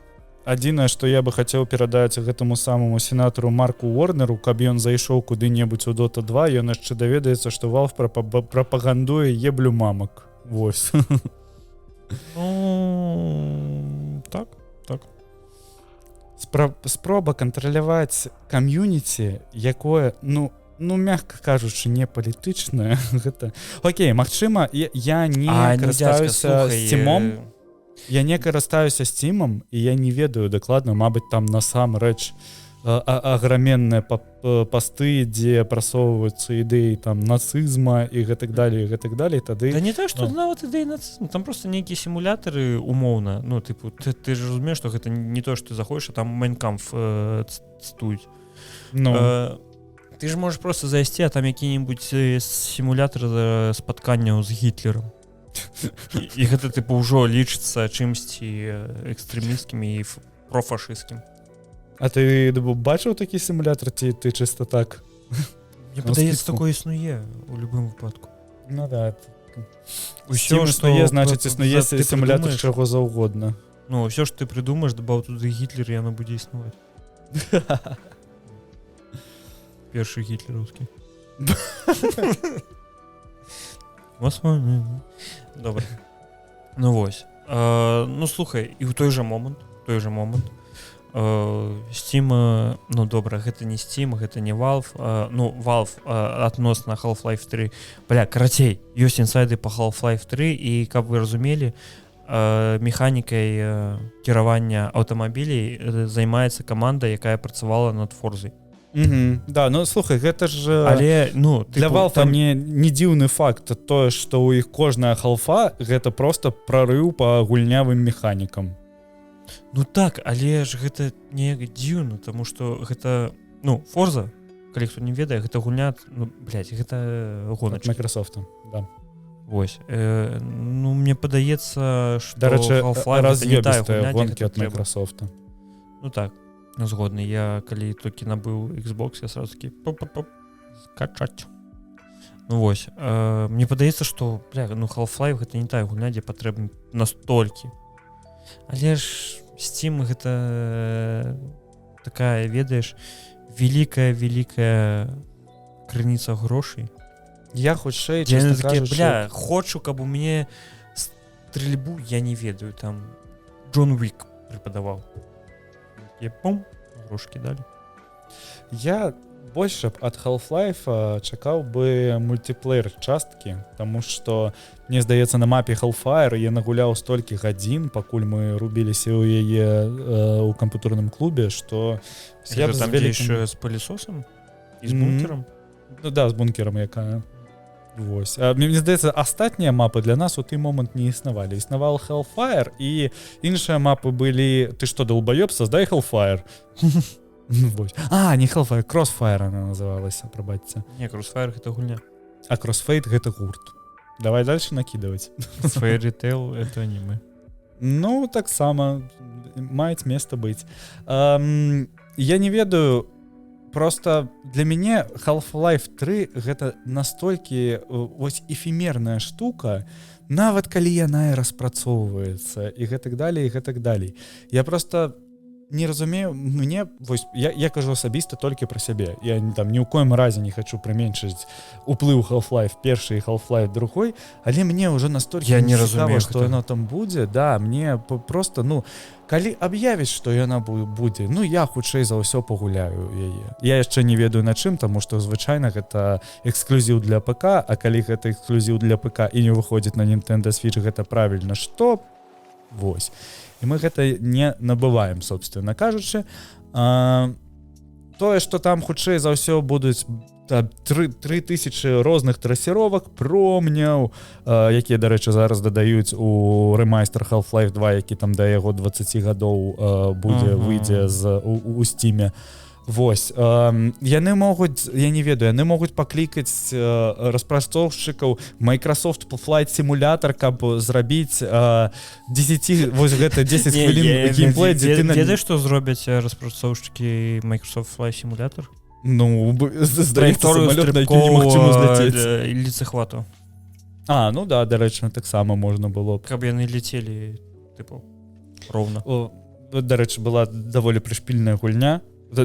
Адзінае, што я бы хацеў перадаць гэтаму самому сенатару Марку Уорнеру, каб ён зайшоў куды-небудзь у Dota 2, ён яшчэ даведаецца, што Valve прапагандуе еблю мамак. Вось. Так. Спроба кантраляваць кам'юніці, якое, ну, мягка кажучы, не палітычнае. Гэта... Окей, магчыма, я не карыстаюся Steam'ом. Я не карыстаюся Steam'ом, і я не ведаю дакладна, мабыць, там насамрэч аграменныя пасты, дзе прасоўваюцца ідэі там нацызма і гэтак далей, тады... Да не так, што нават ідэі нацызму, там просто нейкія сімулятары умоўна, ну, тыпу, ты ж разумееш, што гэта не то, што ты заходзіш, а там Майнкамф цтуюць. Ну... Ты ж можаш просто зайсці, а там які-небудзь сімулятар спатканняў з Гітлерам. І гэта, тыпу, ўжо лічыцца чымсьці экстрэмісцкім і профашысцкім. А ты бачыў такі сімулятор, ці ты чыста так? Мне падаецца, такое існуе ў любым выпадку. Ну да. Усё, што існуе, значыць, існуе сімулятор чаго заўгодна. Ну, ўсё, што ты прыдумаеш, дабаў туды Гітлер, яно будзе існаваць. Першы гітлераўскі. Добра. Ну вось. Ну слухай, і ў той жа момант Steam, ну добра, гэта не Steam, гэта не Valve. Ну, Valve адносна Half-Life 3. Бля, карацей, ёсць інсайды па Half-Life 3, і каб вы разумелі, механікай кіравання аўтамабілей займаецца каманда, якая працавала над Forza. Да, ну слухай, гэта ж... Але, ну, для Valve там... не дзіўны факт тое, што ў іх кожная халфа гэта просто прарыў па гульнявым механікам. Ну так, але ж гэта неяк дзіўна, таму што гэта, ну, Forza, калі хто не ведае, гэта гульня, ну, блядь, гэта гоначкі. Microsoft, да. Вось. Ну, мне падаецца, што Half-Life гэта не тая гульня, гонкі ад Microsoft. Ну так, згодны. Я, калі толькі набыў Xbox, я сразу такі скачаць. Ну вось. Мне падаецца, што, бля, ну, Half-Life гэта не тая гульня, дзе патрэбна настолькі. Але ж Steam гэта такая, ведаеш, вялікая крыніца грошай. Я хутчэй, чесно кажучы... Бля, хочу, каб у мяне стрельбу, я не ведаю, там Джон Уик преподаваў. Я грошки далі. Я больше ад Half-Life чакаў бы мультиплеер часткі, таму што, мне здаецца, на мапе Hellfire я нагуляў столькі гадзін, пакуль мы рубіліся ў яе ў камп'ютэрным клубе, што... Я там з пылесосам? І з бункером? Ну да, з бункером якая. Вось. Мне здаецца, астатнія мапы для нас у той момант не існавалі. Існавал Hellfire, і іншыя мапы былі... Ты што, долбаёб, создай Hellfire. Не Hellfire, Crossfire она называлася, прабачце. Не, Crossfire гэта гульня. А Crossfade гэта гурт. Давай дальше накидывать. Fairy Tail это аниме. Ну, таксама маюць места быць. Я не ведаю, просто для мяне Half-Life 3 гэта настолькі вось эфемерная штука, нават калі яна і распрацоўваецца і гэтак далей. Я просто не разумею, мне вось я кажу асабіста толькі пра сябе. Я там ні ў коім разе не хочу прыменшыць уплыў Half-Life першы і Half-Life другой, але мне ўжо настолькі Я не разумею, што яно там будзе. Да, мне просто, калі аб'явіць, што яна будзе, я хутчэй за ўсё пагуляю яе. Я яшчэ не ведаю на чым, таму што звычайна гэта эксклюзіў для ПК, а калі гэта эксклюзіў для ПК і не выходзіць на Nintendo Switch, гэта правільна, што? Вось. І мы гэта не набываем, собственно кажучы. Тое, што там хутчэй за ўсё будуць 3000 розных трасіровак, промняў, якія, дарэчы, зараз дадаюць у ремайстер Half-Life 2, які там да яго 20 гадоў выйдзе у Steam. Вось, яны могуць, я не ведаю, яны могуць паклікаць распрацоўшчыкаў Microsoft Flight Simulator, каб зрабіць 10 хвілін геймплей, дзе ты... Ведаеш, што зробяць распрацоўшчыкі Microsoft Flight Simulator? Здаецца, самалёт, на які немагчыма зляцець. Ліцэхвату. Дарэчы, таксама можна было. Каб яны лецелі, роўна. Дарэчы, была даволі прышпільная гульня,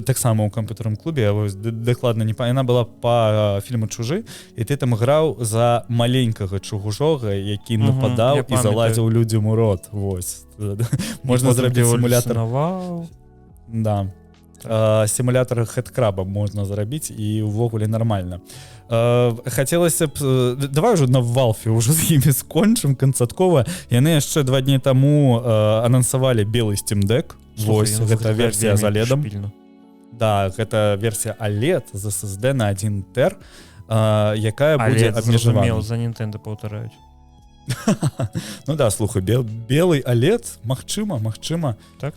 таксама ў камп'ютарным клубе, я дакладна не яна была па фільму «Чужы», і ты там граў за маленькага чугужога, які нападаў і залазіў людзям у рот. Вось. Можна зрабіць сімулятор. Да. Сімулятор хэдкраба можна зрабіць, і ўвогуле нармальна. Хацелася б... Давай ўжо на Valve ўжо з імі скончым канцаткова. Яны яшчэ 2 дні таму анансавалі белы Steam Deck. Вось, гэта версія з OLED. Да, гэта версія OLED з SSD на 1 тер, якая будзе абмежавана. За Nintendo паўтараюць. Слухай, белый OLED, магчыма. Так.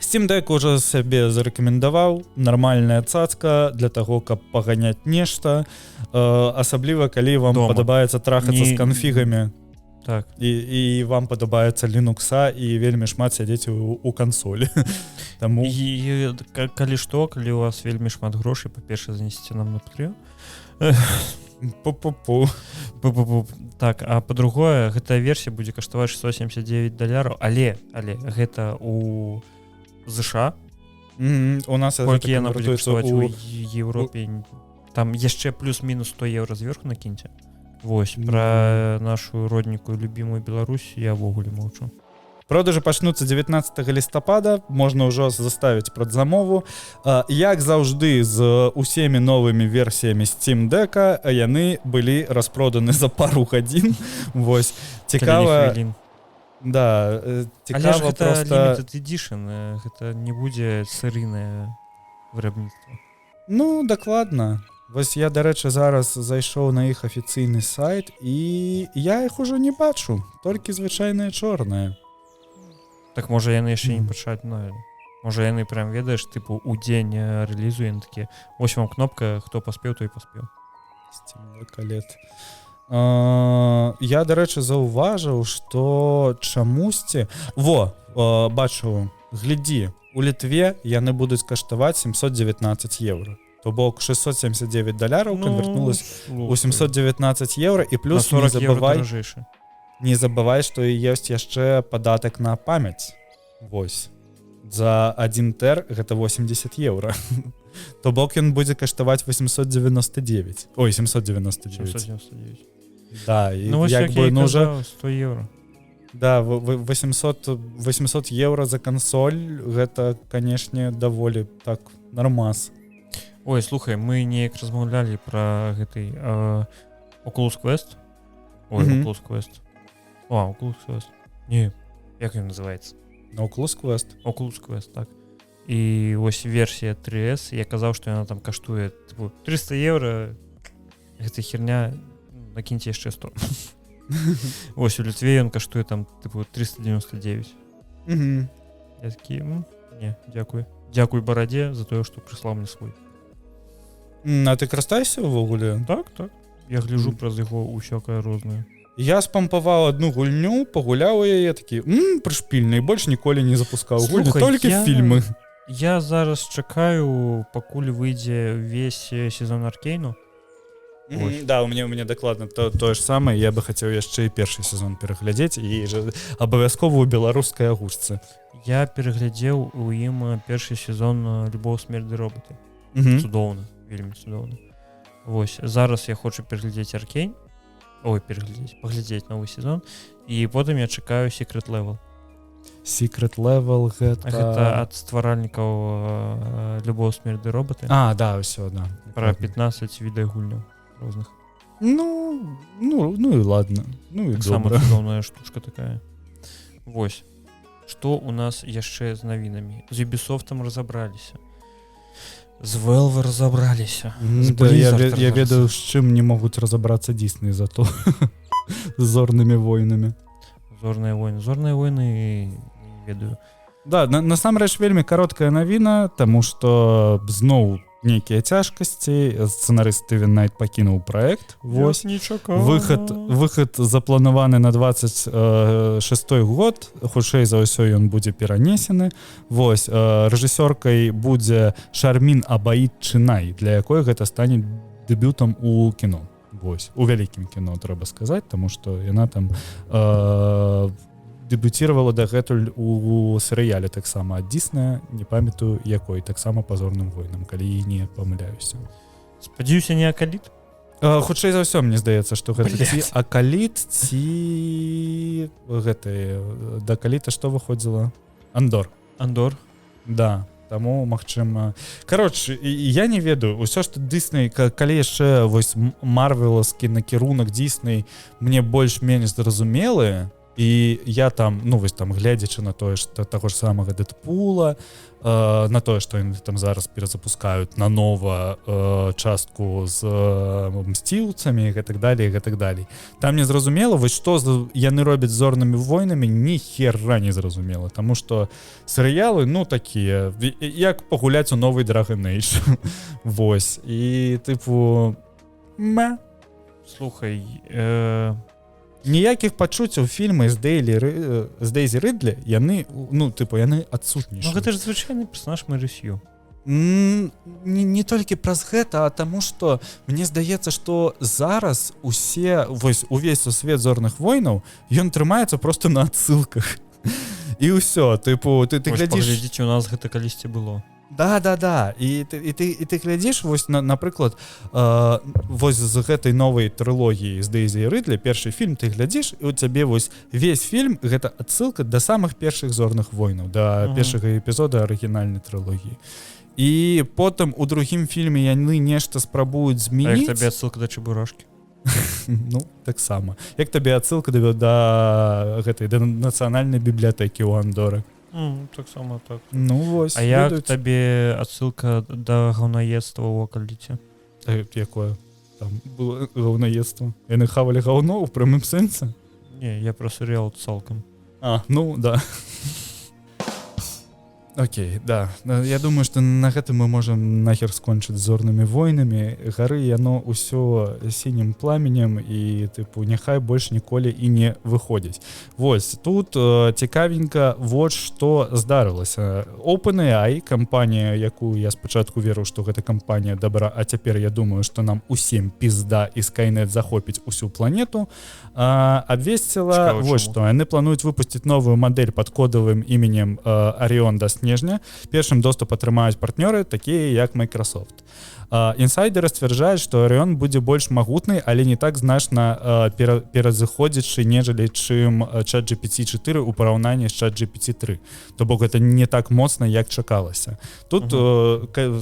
Steam Deck уже сябе зарэкамендаваў, нармальная цацка для таго, каб паганяць нешта, асабліва, калі вам падабаецца трахацца з канфігамі. Так. І вам падабаецца Linux і вельмі шмат сядзець у кансолі. Таму... Калі што, калі у вас вельмі шмат грошай, па-першае, занесіце нам на Patreon. Так, а па-другое, гэтая версія будзе каштаваць $679, але гэта у ЗША. У нас колькі яна будзе каштаваць у Еўропе. Там яшчэ плюс-мінус 100 евро зверху накіньце. Вось, пра нашу родненькую любімую Беларусь я ввогуле маўчу. Продажы пачнуцца 19 лістапада, можна ўжо заставіць прадзамову. Як заўжды з усімі новымі версіямі Steam Deck, яны былі распроданы за пару гадзін. Вось, цікава... Да, цікава але ж гэта просто... limited edition, гэта не будзе серыйнае вырабніцтва. Дакладна. Вось я, дарэчы, зараз зайшоў на іх афіцыйны сайт, і я іх ужо не бачу, толькі звычайныя чорныя. Так можа яны яшчэ не пачаць, можа яны прям, ведаеш, тыпу у дзень рэлізу, яны такі, вось вам кнопка, хто паспеў, той паспеў. Я, дарэчы, заўважыў, што чамусьці... бачу, глядзі, у Літве яны будуць каштаваць 719 евро. То бок $679 конвертнулось у 719 евро, і плюс не забывай, што і ёсць яшчэ падатак на памяць. Вось. За 1 тер гэта 80 евро. То бок ён будзе каштаваць 899. Ой, 799. Да, і як бы, уже 100 евро. Да, 800 евро за кансоль, гэта, канешне, даволі так нормас. Ой, слухай, мы неяк размаўлялі пра гэты Oculus Quest. Oculus Quest. Oculus Quest. Не, як ён называецца? Oculus Quest. Oculus Quest, так. І вось версія 3S, я казаў, што яна там каштуе 300 евро. Гэта херня, накіньце яшчэ 100. Вось у Літве ён каштуе там 399. Я такі, не, дзякуй. Дзякуй барадзе за тое, што прыслаў мне свой. А ты карыстаешся ўвогуле? Так. Я гляджу праз яго ўсякае рознае. Я спампаваў адну гульню, пагуляў яе, такі, прышпільны, і больш ніколі не запускаў гульні, толькі фільмы. Я зараз чакаю, пакуль выйдзе ўвесь сезон Аркейну. Да, у мяне дакладна тое ж самае, я бы хацеў яшчэ і першы сезон пераглядзець, і абавязкова ў беларускай агучцы. Я пераглядзеў у ім першы сезон «Любоў, смерць ды роботы». Цудоўна, вельмі цудоўна. Вось, зараз я хочу пераглядзець «Аркейн». Ой, паглядзець новы сезон. І потым я чакаю «Secret Level». Secret Level Гэта ад стваральнікаў «Любоў, смерць ды роботы». да, ўсё, да. Пра 15 відэагульняў розных. Ну і ладно. Ну і Самая добра. цудоўная штучка такая. Вось. Што у нас яшчэ з навінамі? З Ubisoft'ам разабраліся. З Valve разабраліся. Я ведаю, з чым не могуць разабрацца Disney зато. З зорнымі войнамі. Зорныя войны, не ведаю. Да, насамрэч вельмі кароткая навіна, таму што зноў нейкія цяжкасці, сцэнарыст Стывен Найт пакінуў праект. Вось. Выхад запланаваны на 26-й год, хутчэй за ўсё ён будзе перанесены. Вось, рэжысёркай будзе Шармін Абаід Чынай, для якой гэта стане дэбютам у кіно. Вось, у вялікім кіно, трэба сказаць, таму што яна там дэбюціравала дагэтуль у серыяле таксама ад Disney, не памятаю якой, таксама па зорным войнам, калі і не памыляюся. Спадзяюся, не Акаліт? Хутчэй за ўсё, мне здаецца, што гэта ці Акаліт, ці гэтае да Акаліта што выходзіла? Андор. Да, таму магчыма. Кароче, я не ведаю, усё што Disney, калі яшчэ вось марвелаўскі накірунак Disney мне больш-менш зразумелы, і я там, ну вось там глядзячы на тое, што таго ж самага Дэдпула, на тое, што яны там зараз перазапускаюць нанова частку з мсціўцамі і гэтак далей. Там не зразумела, вось што яны робяць з зорнымі войнамі, ні хера не зразумела, таму што серыялы, ну такія, як пагуляць у новый Dragon Age. Вось, і тыпу Слухай, ніякіх пачуццяў фільмы з Дейзі Рыдлі яны, ну, тыпу, яны адсутнічаюць. Ну гэта ж звычайны персонаж Мэрысью. Не толькі праз гэта, а таму што мне здаецца, што зараз увесь свет зорных войнаў ён трымаецца просто на адсылках. І ўсё, тыпу, ты глядзіш... Паглядзіце, у нас гэта калісьці было. Да. І ты глядзіш, вось, напрыклад, вось з гэтай новай трылогіі з Дейзі Рыдлі, першы фільм ты глядзіш, і у цябе вось весь фільм гэта адсылка да самых першых зорных войнаў, да першага эпізода арыгінальнай трылогіі. І потым у другім фільме яны нешта спрабуюць змяніць. А як табе адсылка да Чебурашкі? Ну, таксама. Як табе адсылка да нацыянальнай бібліятэкі ў Андоры? Таксама так. Ну вось. А як табе адсылка да гаўнаедства ў Акаліце? Якое? Там было гаўнаедства. Яны хавалі гаўно ў прамым сэнсе? Не, я пра серыял цалкам. Ну да. Окей, да. Я думаю, што на гэтым мы можам нахер скончыць зорнымі войнамі. Гары яно ўсё сінім пламенем і тыпу няхай больш ніколі і не выходзіць. Вось, тут цікавенька вот што здарылася. OpenAI, кампанія, якую я спачатку верыў, што гэта кампанія добра, а цяпер я думаю, што нам усім пізда і Skynet захопіць усю планету, абвесціла вот што. Яны плануюць выпусціць новую мадэль пад кодавым іменем Orion да снежня. Першым доступ атрымаюць партнёры, такія як Microsoft. Інсайдеры сцвярджаюць, што Orion будзе больш магутны, але не так значна перазыходзячы, нежели чым ChatGPT-4 у параўнанні з ChatGPT-3. То бок гэта не так моцна, як чакалася. Тут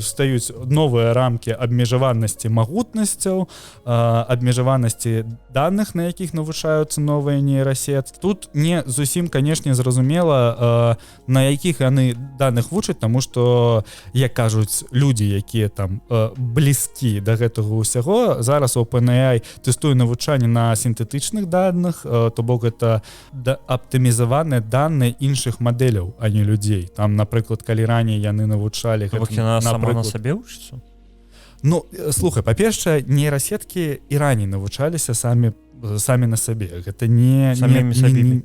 стаюць новыя рамкі абмежаванасці магутнасцяў, абмежаванасці даных, на якіх навучаюцца новыя нейрасеты. Тут не зусім, канешне, зразумела, на якіх яны даных вучаць, таму што, як кажуць людзі, якія там блізкі да гэтага ўсяго, зараз OpenAI тэстуе навучанне на сінтэтычных даных, то бок гэта аптымізаваныя даныя іншых мадэляў, а не людзей. Там, напрыклад, калі раней яны навучалі... Яна сама на сабе вучыцца? Ну, слухай, па-першае, нейрасеткі і раней навучаліся самі на сабе. Гэта не... Самімі сабе?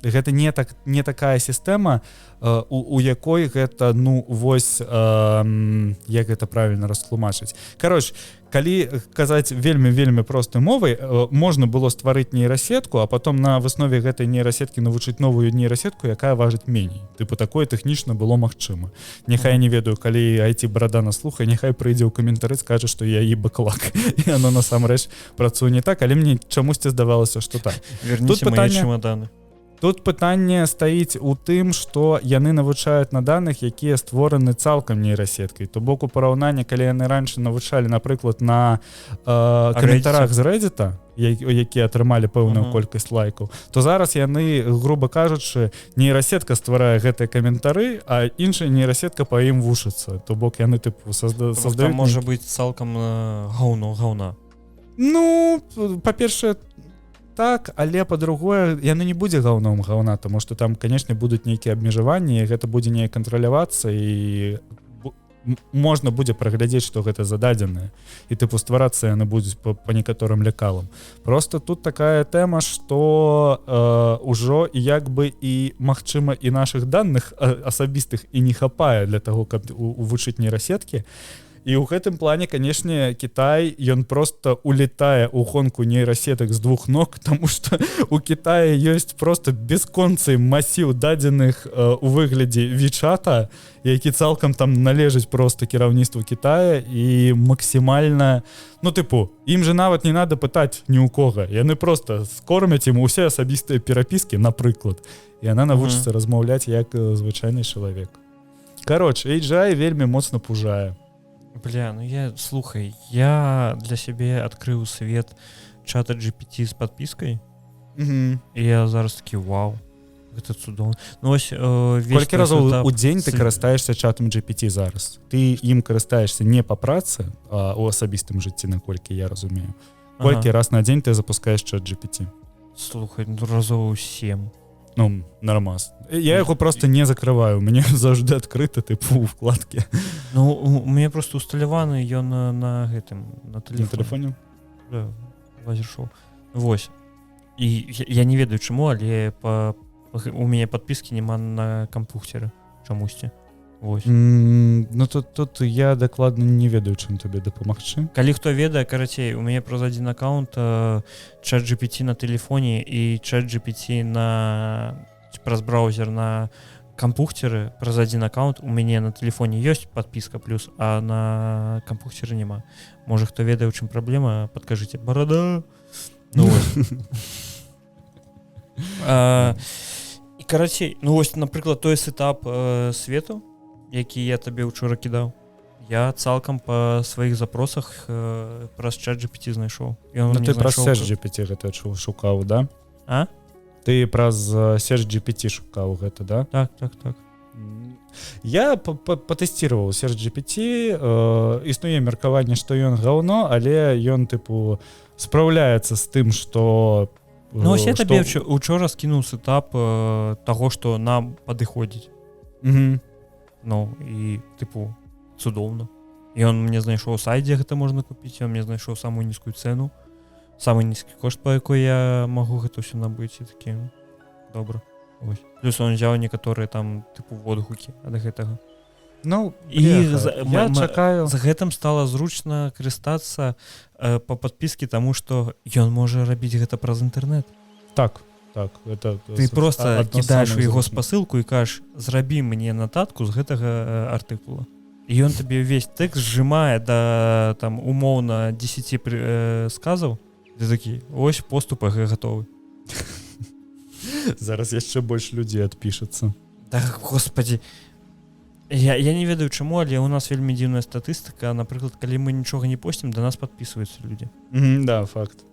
гэта не такая сістэма, у якой гэта вось як гэта правільна растлумачыць. Кароч, калі казаць вельмі простай мовай, можна было стварыць нейрасетку, а потом на выснове гэтай нейрасеткі навучыць новую нейрасетку, якая важыць меней. Тыпу такое тэхнічна было магчыма. Няхай не ведаю, калі IT-барада нас слухае, няхай прыйдзе ў каментары, скажа, што я і бэклак. І оно насамрэч працуе не так, але мне чамусьці здавалася, што так. Верніце мае чемоданы. Тут пытанне стаіць у тым, што яны навучаюць на даных, якія створаны цалкам нейрасеткай. То бок у параўнанні, калі яны раньше навучалі, напрыклад, на каментарах з Reddit, якія атрымалі пэўную колькасць лайкаў, то зараз яны, груба кажучы, нейрасетка стварае гэтыя каментары, а іншая нейрасетка па ім вушыцца. То бок яны тыпу создаюць... Там можа быць цалкам гаўна. Ну, па-першае, так, але па-другое, яны не будзе гаўном гаўна, тому што там, канешне, будуць нейкія абмежаванні, гэта будзе неяк кантралявацца, і можна будзе праглядзець, што гэта зададзенае. І тыпу стварацца яны будуць па некаторым лекалам. Просто тут такая тэма, што ўжо як бы і, магчыма, і нашых даных асабістых і не хапае для таго, каб вывучыць нейрасеткі. І ў гэтым плане, канешне, Кітай, ён просто улетае ў гонку нейрасетак з двух ног, таму што у Кітаі ёсць просто бясконцы масіў дадзеных у выглядзе WeChat, які цалкам там належыць просто кіраўніцтву Кітая, і максімальна, ім же нават не надо пытаць ні ў кога. Яны просто скормяць ім усе асабістыя перапіскі, напрыклад, і яна навучыцца размаўляць як звычайны чалавек. Кароче, AGI вельмі моцна пужае. Бля, слухай, я для сябе адкрыў свет чата GPT з падпіскай, і я зараз такі, вау, гэта цудоўна. Колькі разоў у дзень ты карыстаешься чатам GPT зараз? Ты ім карыстаешься не па працы, а ў асабістым жыцці, наколькі я разумею. Колькі раз на дзень ты запускаеш чат GPT? Слухай, разоў 7. Ну, нормас. Я яго просто не закрываю, мне заўжды адкрыта тыпу ў вкладке. Ну, у мяне просто усталяваны ён на гэтым, на тэлефоне. Да, лазер-шоу. Вось. І я не ведаю чаму, але у мяне падпіскі няма на кампухцеры чамусьці. Вось. Ну тут я дакладна не ведаю, чым табе дапамагчы. Калі хто ведае, карацей, у мяне праз адзін аккаунт чат GPT на тэлефоне і чат GPT праз браузер на кампухцеры, праз адзін аккаунт у мяне на тэлефоне ёсць падпіска плюс, а на кампухцеры няма. Можа, хто ведае, у чым праблема, падкажыце. Барада! Ну вось. І карацей, ну вось, напрыклад, той сетап свету, які я табе учора кідаў, я цалкам па сваіх запросах праз чат GPT знайшоў. Ну ты праз Search GPT гэта шукаў, да? А? Ты праз Search GPT шукаў гэта, да? Так. Я патэсціраваў Search GPT, існуе меркаванне, што ён гаўно, але ён, тыпу, спраўляецца з тым, што... Ну ось я табе учора скінуў сетап таго, што нам падыходзіць. Ну, і, тыпу, цудоўна. І ён мне знайшоў сайт, дзе гэта можна купіць, ён мне знайшоў самую нізкую цэну, самы нізкі кошт, па якой я магу гэта ўсё набыць, і такі, добра. Ось. Плюс он взяў некаторыя там, тыпу, водгукі ад гэтага. Ну, і я чакаю. З гэтым стала зручна карыстацца па падпіскі, таму што ён можа рабіць гэта праз інтэрнэт. Так, это... Ты просто кідаеш у яго спасылку і кажаш, зрабі мне нататку з гэтага артыкула. І ён табе ўвесь тэкст зжимае да, там, умоўна 10 сказаў, ты такі, ось поступ гатовы. Зараз яшчэ больш людзей адпішацца. Так, господі. Я не ведаю чаму, але у нас вельмі дзіўная статыстыка. Напрыклад, калі мы нічога не посцім, да нас падпісваюцца людзі. Да, факт.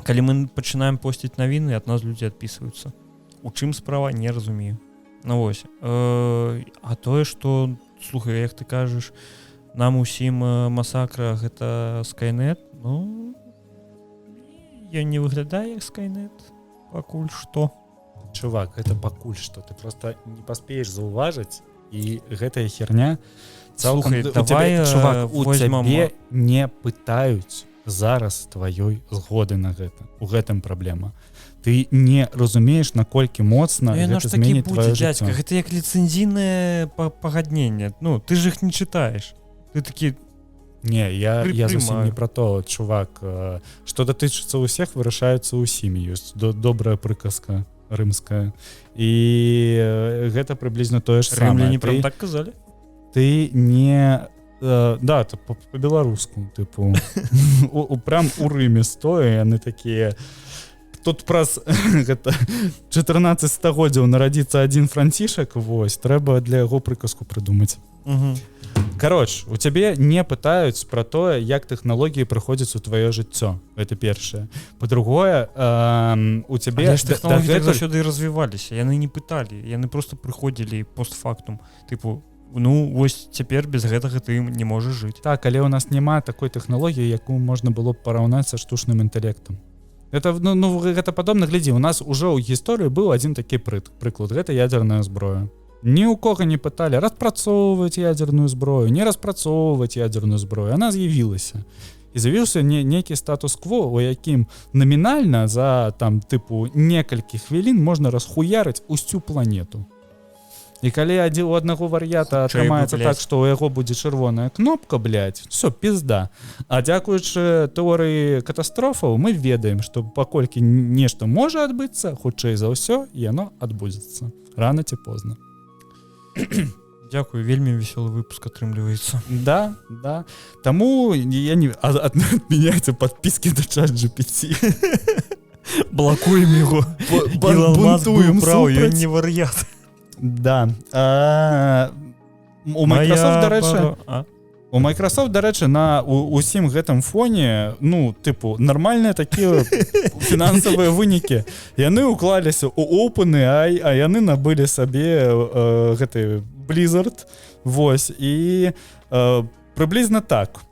Калі мы пачынаем посціць навіны, ад нас людзі адпісваюцца. У чым справа, не разумею. Ну вось. А тое, што, слухай, як ты кажаш, нам усім масакра гэта Skynet, ну, ён не выглядае як Skynet. Пакуль што. Чувак, гэта пакуль што. Ты просто не паспееш заўважыць, і гэтая херня цалкам... Слухай, давай чувак, у цябе не пытаюць зараз тваёй згоды на гэта. У гэтым праблема. Ты не разумееш, наколькі моцна яно гэта ж такі зменіць будзе, твоё дзядзька, жыццё. гэта як ліцэнзійнае пагадненне. Ну, ты ж іх не чытаеш. Ты такі, Не, я зусім не Прымаю. пра то, чувак. Што датычыцца ўсіх, вырашаецца ўсімі. Ёсць добрая прыказка рымская. І гэта прыблізна тое ж самае. рымляне прям так казалі? Ты не... Да, это по-беларуску, тыпу. Прям у Рыме стоя, яны такія... Тут праз 14 стагоддзяў нарадзіцца адзін Францішак, вось, трэба для яго прыказку прыдумаць. Кароч, у цябе не пытаюць пра тое, як тэхналогіі прыходзяць у тваё жыццё. Гэта першае. Па-другое, у цябе... Але ж тэхналогіі так заўсёды і развіваліся. Яны не пыталі, яны просто прыходзілі постфактум. Тыпу, ну, вось цяпер без гэтага ты не можаш жыць. Так, але ў нас няма такой тэхналогіі, якую можна было б параўнаць са штучным інтэлектам. Это, гэта падобна, глядзі, у нас ужо ў гісторыі быў адзін такі прыклад. Гэта ядерная зброя. Ні ў кого не пыталі распрацоўваць ядерную зброю, не распрацоўваць ядерную зброю. Она з'явілася. І з'явіўся нейкі статус-кво, у якім намінальна за там тыпу некалькі хвілін можна расхуярыць усю планету. І калі у аднаго вар'ята атрымаецца так, што ў яго будзе чырвоная кнопка, блядь, все, пізда. А дзякуючы тэорыі катастрофаў мы ведаем, што паколькі нешта можа адбыцца, хутчэй за ўсё, яно адбудзецца. Рана ці позна. Дзякую, вельмі весёлы выпуск атрымліваецца. Да. Таму я не... Адмяняйце падпіскі да ChatGPT. Блакуем яго. Бунтуем супраць. Ён не вар'ят. Да. У Microsoft, дарэчы, у Microsoft, дарэчы, на усім гэтым фоне, ну, тыпу, нармальныя такія фінансавыя вынікі. Яны ўклаліся ў OpenAI, а яны набылі сабе гэты Blizzard. Вось, і прыблізна так.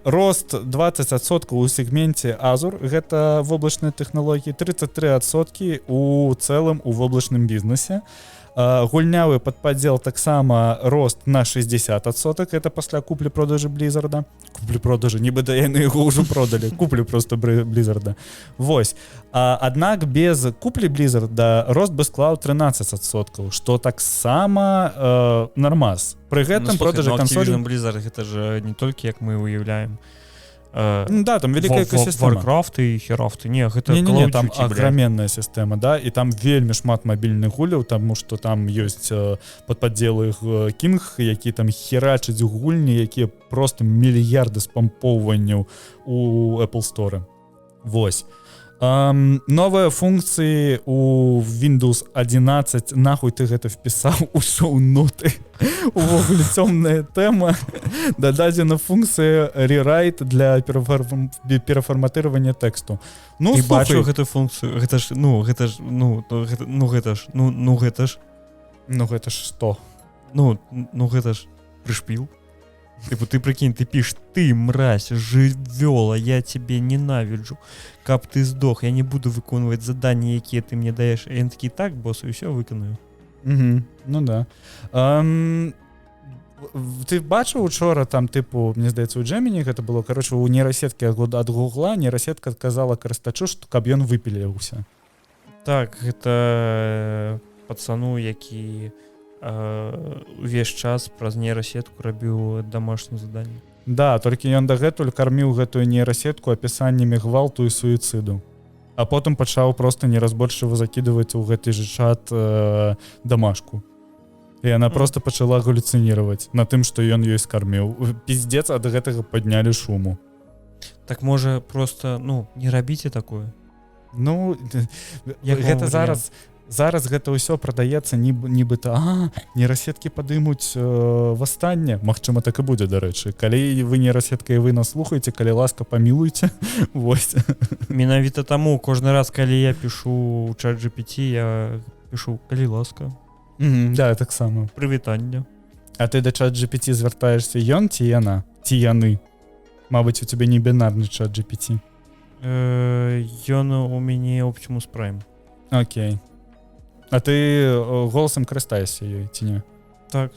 Рост 20% у сегменце Azure, гэта воблачныя тэхналогіі, 33% у цэлым у воблачным бізнесе. Гульнявы падпадзел таксама рост на 60%, это пасля куплі-продажы Blizzard'а. Куплі-продажы, нібыта яны яго ўжо продалі, куплю просто Blizzard'а. Вось. Аднак без куплі Blizzard'а рост бы склаў 13%, што таксама нармаз. Пры гэтым продажы кансолі... Blizzard, гэта ж не толькі як мы уяўляем. Да, там вялікая экасістэма. Warcraft і Hearthstone, не, гэта не, там аграменная сістэма, да, і там вельмі шмат мабільных гуляў, таму што там ёсць падпадзелы King, які там херачаць гульні, якія просто мільярды спампоўванняў у Apple Store. Вось. Новыя функцыі у Windows 11, нахуй ты гэта впісаў у шоу-ноты. Увогуле цёмная тэма. Дададзена функцыя rewrite для перафарматыравання тэксту. Ну, бачу гэтую функцыю. Гэта ж што? Ну гэта ж прышпіл. Типу, ты прикинь, ты пишешь, ты, мразь, живёла, я тебе ненавиджу, каб ты сдох, я не буду выконваць заданні, якія ты мне даеш. Я такі, так, босс, і ўсё выканаю. Ну да. Ты бачыў учора там, тыпу, мне здаецца, у Gemini гэта было, кароче, у нейрасеткі ад Гугла нейрасетка адказала карыстачу, што каб ён выпіліўся. Так, гэта пацану, які увесь час праз нейрасетку рабіў домашнее заданне. Да, толькі ён дагэтуль карміў гэтую нейрасетку апісаннямі гвалту і суіцыду. А потым пачаў проста неразборчыва закідваць у гэты же чат дамашку. І яна просто пачала галюцыніраваць на тым, што ён ёй скарміў. Пиздец, ад гэтага паднялі шуму. Так можа просто, не рабіце такое. Ну, гэта зараз гэта ўсё прадаецца нібыта, нейрасеткі падымуць восстанне. Магчыма, так і будзе, дарэчы. Калі вы нейрасетка і вы нас слухаеце, калі ласка, памілуйце. Вось. Менавіта таму кожны раз, калі я пішу ў ChatGPT, я пішу, калі ласка. Да, таксама. Прывітанне. А ты да ChatGPT звяртаешся ён ці яна? Ці яны? Мабыць, у цябе не бінарны ChatGPT. Ён у мяне Optimus Prime. Окей. А ты голосам карыстаешся ёй, ці не? Так.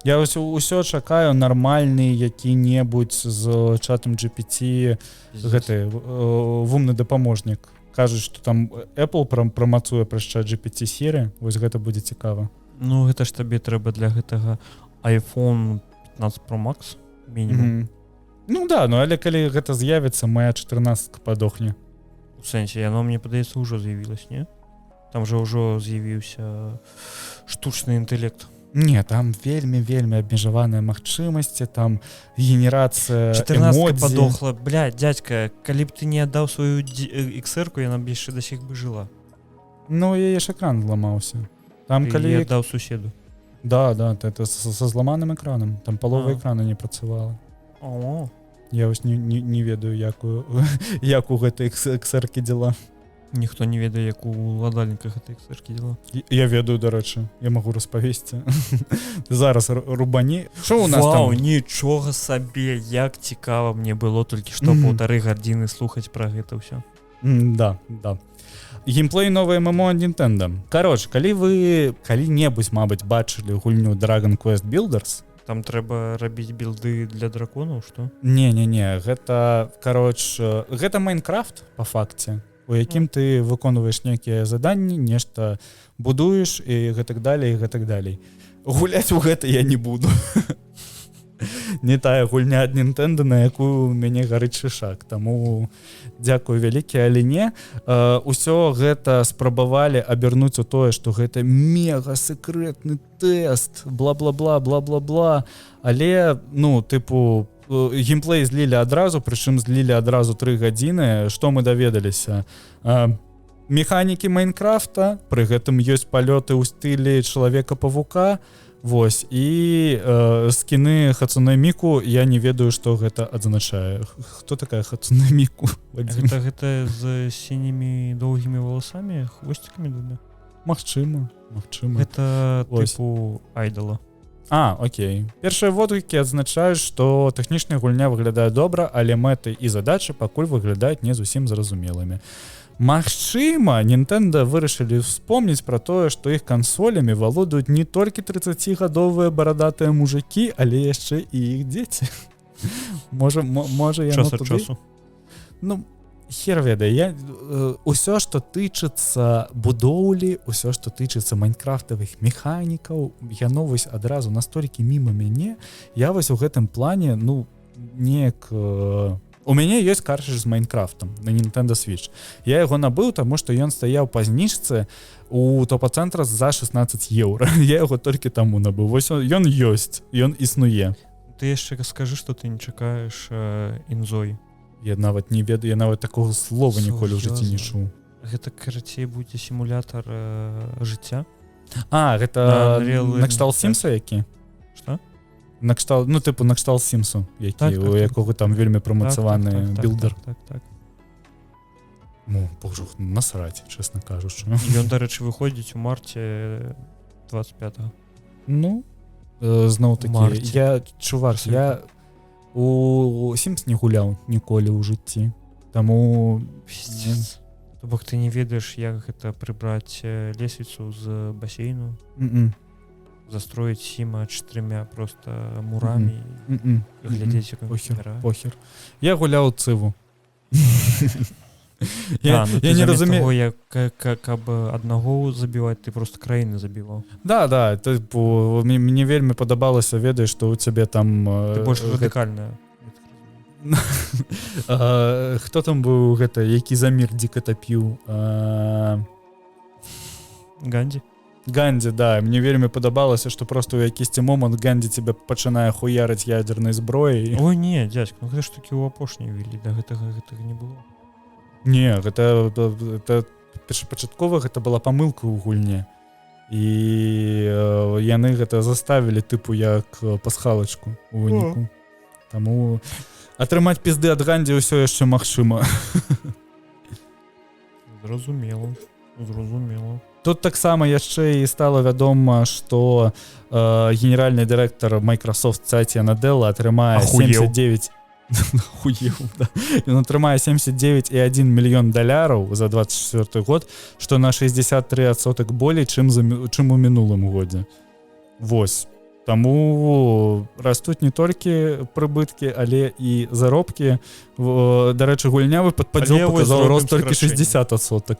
Я ўсё чакаю нармальны які-небудзь з чатам GPT гэты вумны дапаможнік. Кажуць, што там Apple прамацуе праз чат GPT Siri, вось гэта будзе цікава. Ну гэта ж табе трэба для гэтага iPhone 15 Pro Max мінімум. Ну да, ну але калі гэта з'явіцца, моя 14 падохне. У сэнсе, яно, мне падаецца, ўжо з'явілась, не? Там жа ўжо з'явіўся штучны інтэлект. Не, там вельмі абмежаваныя магчымасці, там генерацыя 14 эмодзі. падохла. Блядь, дядька, калі б ты не аддаў сваю XR-ку, яна б яшчэ да сих бы жыла. Ну, яе ж экран зламаўся. Там Ты калі... аддаў суседу. Да, это са зламаным экраном. Там палова экрана не працавала. О. Я вось не ведаю, як у гэтай XR-кі дзела. Ніхто не ведае, як у уладальніка гэтай XR-кі дзела. Я ведаю, дарэчы, я магу распавесці. Зараз рубані. Што у нас Вау, там? нічога сабе, як цікава мне было толькі што 1,5 гадзіны слухаць пра гэта ўсё. Да. Геймплей новае ММО ад Nintendo. Кароч, калі вы калі-небудзь, мабыць, бачылі гульню Dragon Quest Builders, там трэба рабіць білды для драконаў, што? Не, гэта, гэта Майнкрафт, па факце, у якім ты выконваеш нейкія заданні, нешта будуеш і гэтак далей. Гуляць у гэта я не буду. Не тая гульня ад Nintendo, на якую у мяне гарыць шышак. Таму дзякую вялікі, але не. Усё гэта спрабавалі абернуць у тое, што гэта мега секрэтны тэст, бла-бла-бла. Але, геймплей злілі адразу, прычым злілі адразу 3 гадзіны. Што мы даведаліся? Механікі Майнкрафта, пры гэтым ёсць палёты ў стылі Чалавека-павука. Вось, і скіны Хацуне Міку, я не ведаю, што гэта адзначае. Хто такая Хацуне Міку? Гэта з сінімі доўгімі валасамі, хвосцікамі двумя? Магчыма. Гэта тыпу айдала. Окей. Першыя водгукі адзначаюць, што тэхнічная гульня выглядае добра, але мэты і задачы пакуль выглядаюць не зусім зразумелымі. Магчыма, Nintendo вырашылі вспомніць пра тое, што іх кансолямі валодаюць не толькі 30гадовыя барадатыя мужыкі, але яшчэ і іх дзеці. Можа яно туды? Часу. Хер ведае, усё, што тычыцца будоўлі, усё, што тычыцца майнкрафтавых механікаў, яно вось адразу настолькі міма мяне, я вось у гэтым плане, неяк... У мяне ёсць картридж з Майнкрафтам на Nintendo Switch. Я яго набыў, таму што ён стаяў па зніжцы у топа-цэнтра за 16 евро. Я яго толькі таму набыў. Вось ён ёсць, ён існуе. Ты яшчэ скажы, што ты не чакаеш інзой. Я нават не ведаю, я нават такога слова ніколі ў жыцці не чуў. Гэта, карацей, будзе сімулятар жыцця? Гэта накшталт Сімса які? Што? Накшталт Сімсу, у якога там вельмі прамацаваны білдер. Так. Боже, насраць, чэсна кажучы. Ён, дарэчы, выходзіць у марце 25-го. Зноў-такі, я у Сімс не гуляў ніколі ў жыцці. Таму... То бок ты не ведаеш, як гэта прыбраць лесвіцу з басейну? Застроить Сіма 4 просто мурамі і глядзець, як похер. Я гуляў цыву. Я не разумею, каб аднаго забіваць, ты просто краіны забіваў. Да, мне вельмі падабалася, ведаеш, што у цябе там... Ты больш радыкальная. Хто там быў гэта, які за мір дзіка тапіў? Ганді, да, мне вельмі падабалася, што просто ў якісьці момант Ганді цябе пачынае хуярыць ядзернай зброяй. Ой, не, дзядзька, гэта ж такі ў апошняй вілі, да гэтага не было. Не, гэта першапачаткова гэта была памылка ў гульне. І яны гэта заставілі тыпу як пасхалачку у выніку. Таму атрымаць пізды ад Ганді ўсё яшчэ магчыма. Зразумела. Тут таксама яшчэ і стала вядома, што генеральны дырэктар Microsoft Сатья Наделла атрымае 79... Ён атрымае $79,1 мільён за 24 год, што на 63% болей, чым у мінулым годзе. Вось. Таму растуць не толькі прыбыткі, але і заробкі. Дарэчы, гульнявы падпадзел паказаў рост толькі 60%.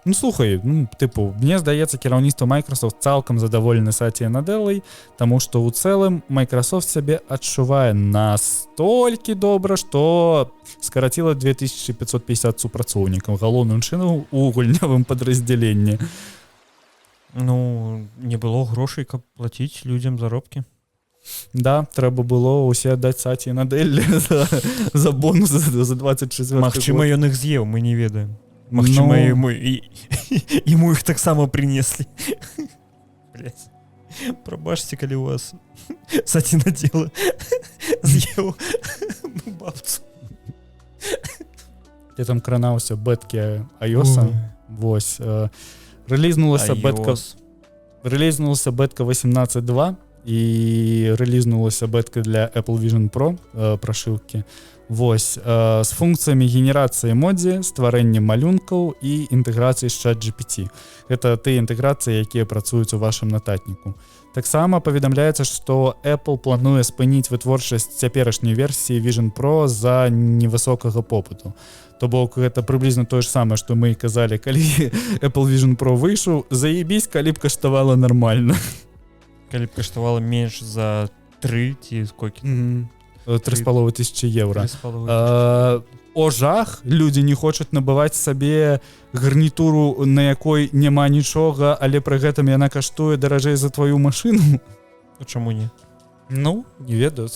Ну слухай, тыпу, мне здаецца, кіраўніцтва Microsoft цалкам задаволены Сатьяй Надэллай, таму што ў цэлым Microsoft сябе адчувае настолькі добра, што скараціла 2550 супрацоўнікаў, галоўным чынам у гульнявым падраздзяленні. Ну, не было грошай, каб плаціць людзям заробкі. Да, трэба было ўсе аддаць Сатьі Надэллі за бонус за 24 Магчыма, ён іх з'еў, мы не ведаем. Магчыма, ему іх таксама прынеслі. Блядь. Прабачце, калі у вас Сатья Надэлла з'еў бабцу. Ты там кранаўся бэткі iOS-а. Вось. Рэлізнулася бэтка 18.2 і рэлізнулася бэтка для Apple Vision Pro прашыўкі. Вось, з функцыямі генерацыі эмодзі, стварэння малюнкаў і інтэграцыі з ChatGPT. Гэта тыя інтэграцыі, якія працуюць у вашым нататніку. Таксама паведамляецца, што Apple плануе спыніць вытворчасць цяперашняй версіі Vision Pro з-за невысокага попыту. То бок гэта прыблізна тое ж самае, што мы і казалі, калі Apple Vision Pro выйшаў, заебісь, калі б каштавала нармальна. Калі б каштавала менш за 3 ці сколькі? 3500 евро. О жах, людзі не хочуць набываць сабе гарнітуру, на якой няма нічога, але пры гэтым яна каштуе даражэй за тваю машыну. Чаму не? Ну, не ведаю.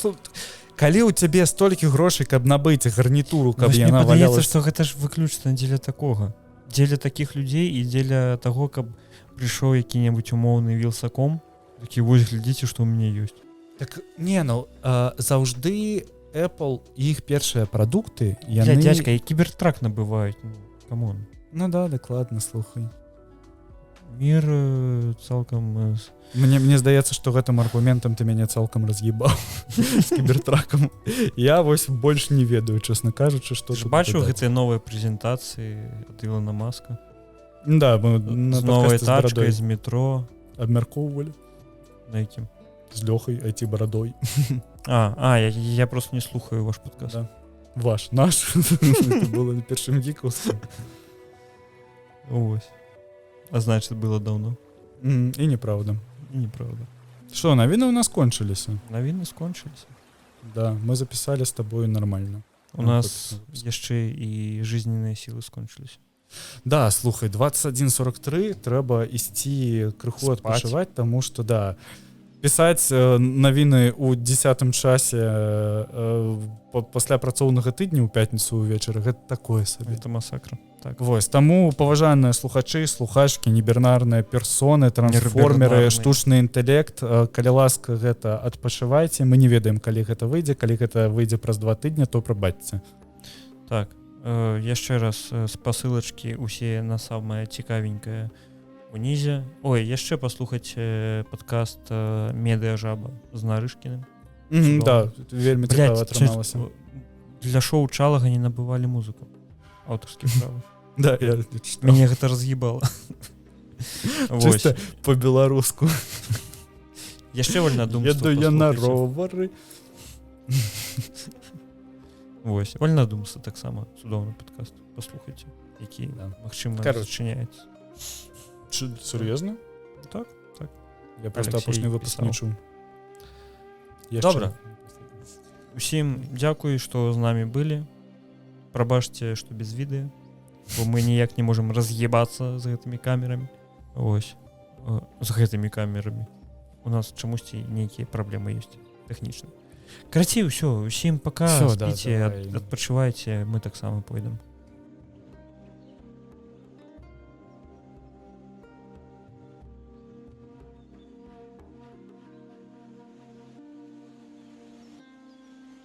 Калі ў цябе столькі грошай, каб набыць гарнітуру, каб яна валялась... Мне падаецца, што гэта ж выключна дзеля такога. Дзеля такіх людзей і дзеля таго, каб прыйшоў які-небудзь умоўны Вілсаком, такі, вось, глядзіце, што ў мяне ёсць. Так, не, ну, заўжды Apple, іх першыя прадукты, яны... Дядька, і кібертрак набываюць, ну, камон. Ну да, дакладна, слухай. Мір цалкам... Мне здаецца, што гэтым аргументам ты мяне цалкам раз'ебаў з кібертракам. Я вось больш не ведаю, чесна кажучы, што... Ты ж бачыў гэтыя новыя прэзентацыі ад Ілона Маска? Да, мы з новай тачкай, з метро. Абмяркоўвалі. На якім? З Лёхай, IT-барадой. Я просто не слухаю ваш падкаст. Да. Ваш, наш. Это было на першым гікаўскім. Ось. А значит, было давно. І неправда. І неправда. Што, навіны ў нас кончыліся? Навіны скончыліся. Да, мы запісалі з табою нормально. У нас яшчэ і жизненныя сілы скончыліся. Да, слухай, 21:43 трэба ісці крыху адпачываць, таму што, да, пісаць навіны ў 10 часе пасля працоўнага тыдня ў пятніцу ўвечары, гэта такое сабе. Это масакра. Так. Вось, таму паважаныя слухачы, слухачкі, небінарныя персоны, трансформеры, штучны інтэлект, калі ласка, гэта адпачывайце. Мы не ведаем, калі гэта выйдзе. Калі гэта выйдзе праз 2 тыдня, то прабачце. Так, яшчэ раз спасылачкі усе на самае цікавенькае унізе. Ой, яшчэ паслухаць падкаст «Медыа-жаба» з Нарышкіным. Да, вельмі цікава атрымалася. Для шоу Чалага не набывалі музыку. Аўтарскіх праваў. Да, я читал. Мяне гэта раз'ебала. Чисто по-беларуску. Яшчэ вольнадумства паслухайце. Еду я на ровары. Вось, вольнадумства таксама цудоўны падкаст. Паслухайце, які, магчыма, зачыняецца. Сур'ёзна? Так, так. Я просто апошні выпуск не чуў. Добра. Усім дзякуй, што з намі былі. Прабачце, што без відэа, бо мы ніяк не можам раз'ебацца з гэтымі камерамі. Ось, з гэтымі камерамі. У нас чамусьці нейкія праблемы ёсць тэхнічныя. Карацей, усё, усім пака, спіце, адпачывайце, мы таксама пойдам.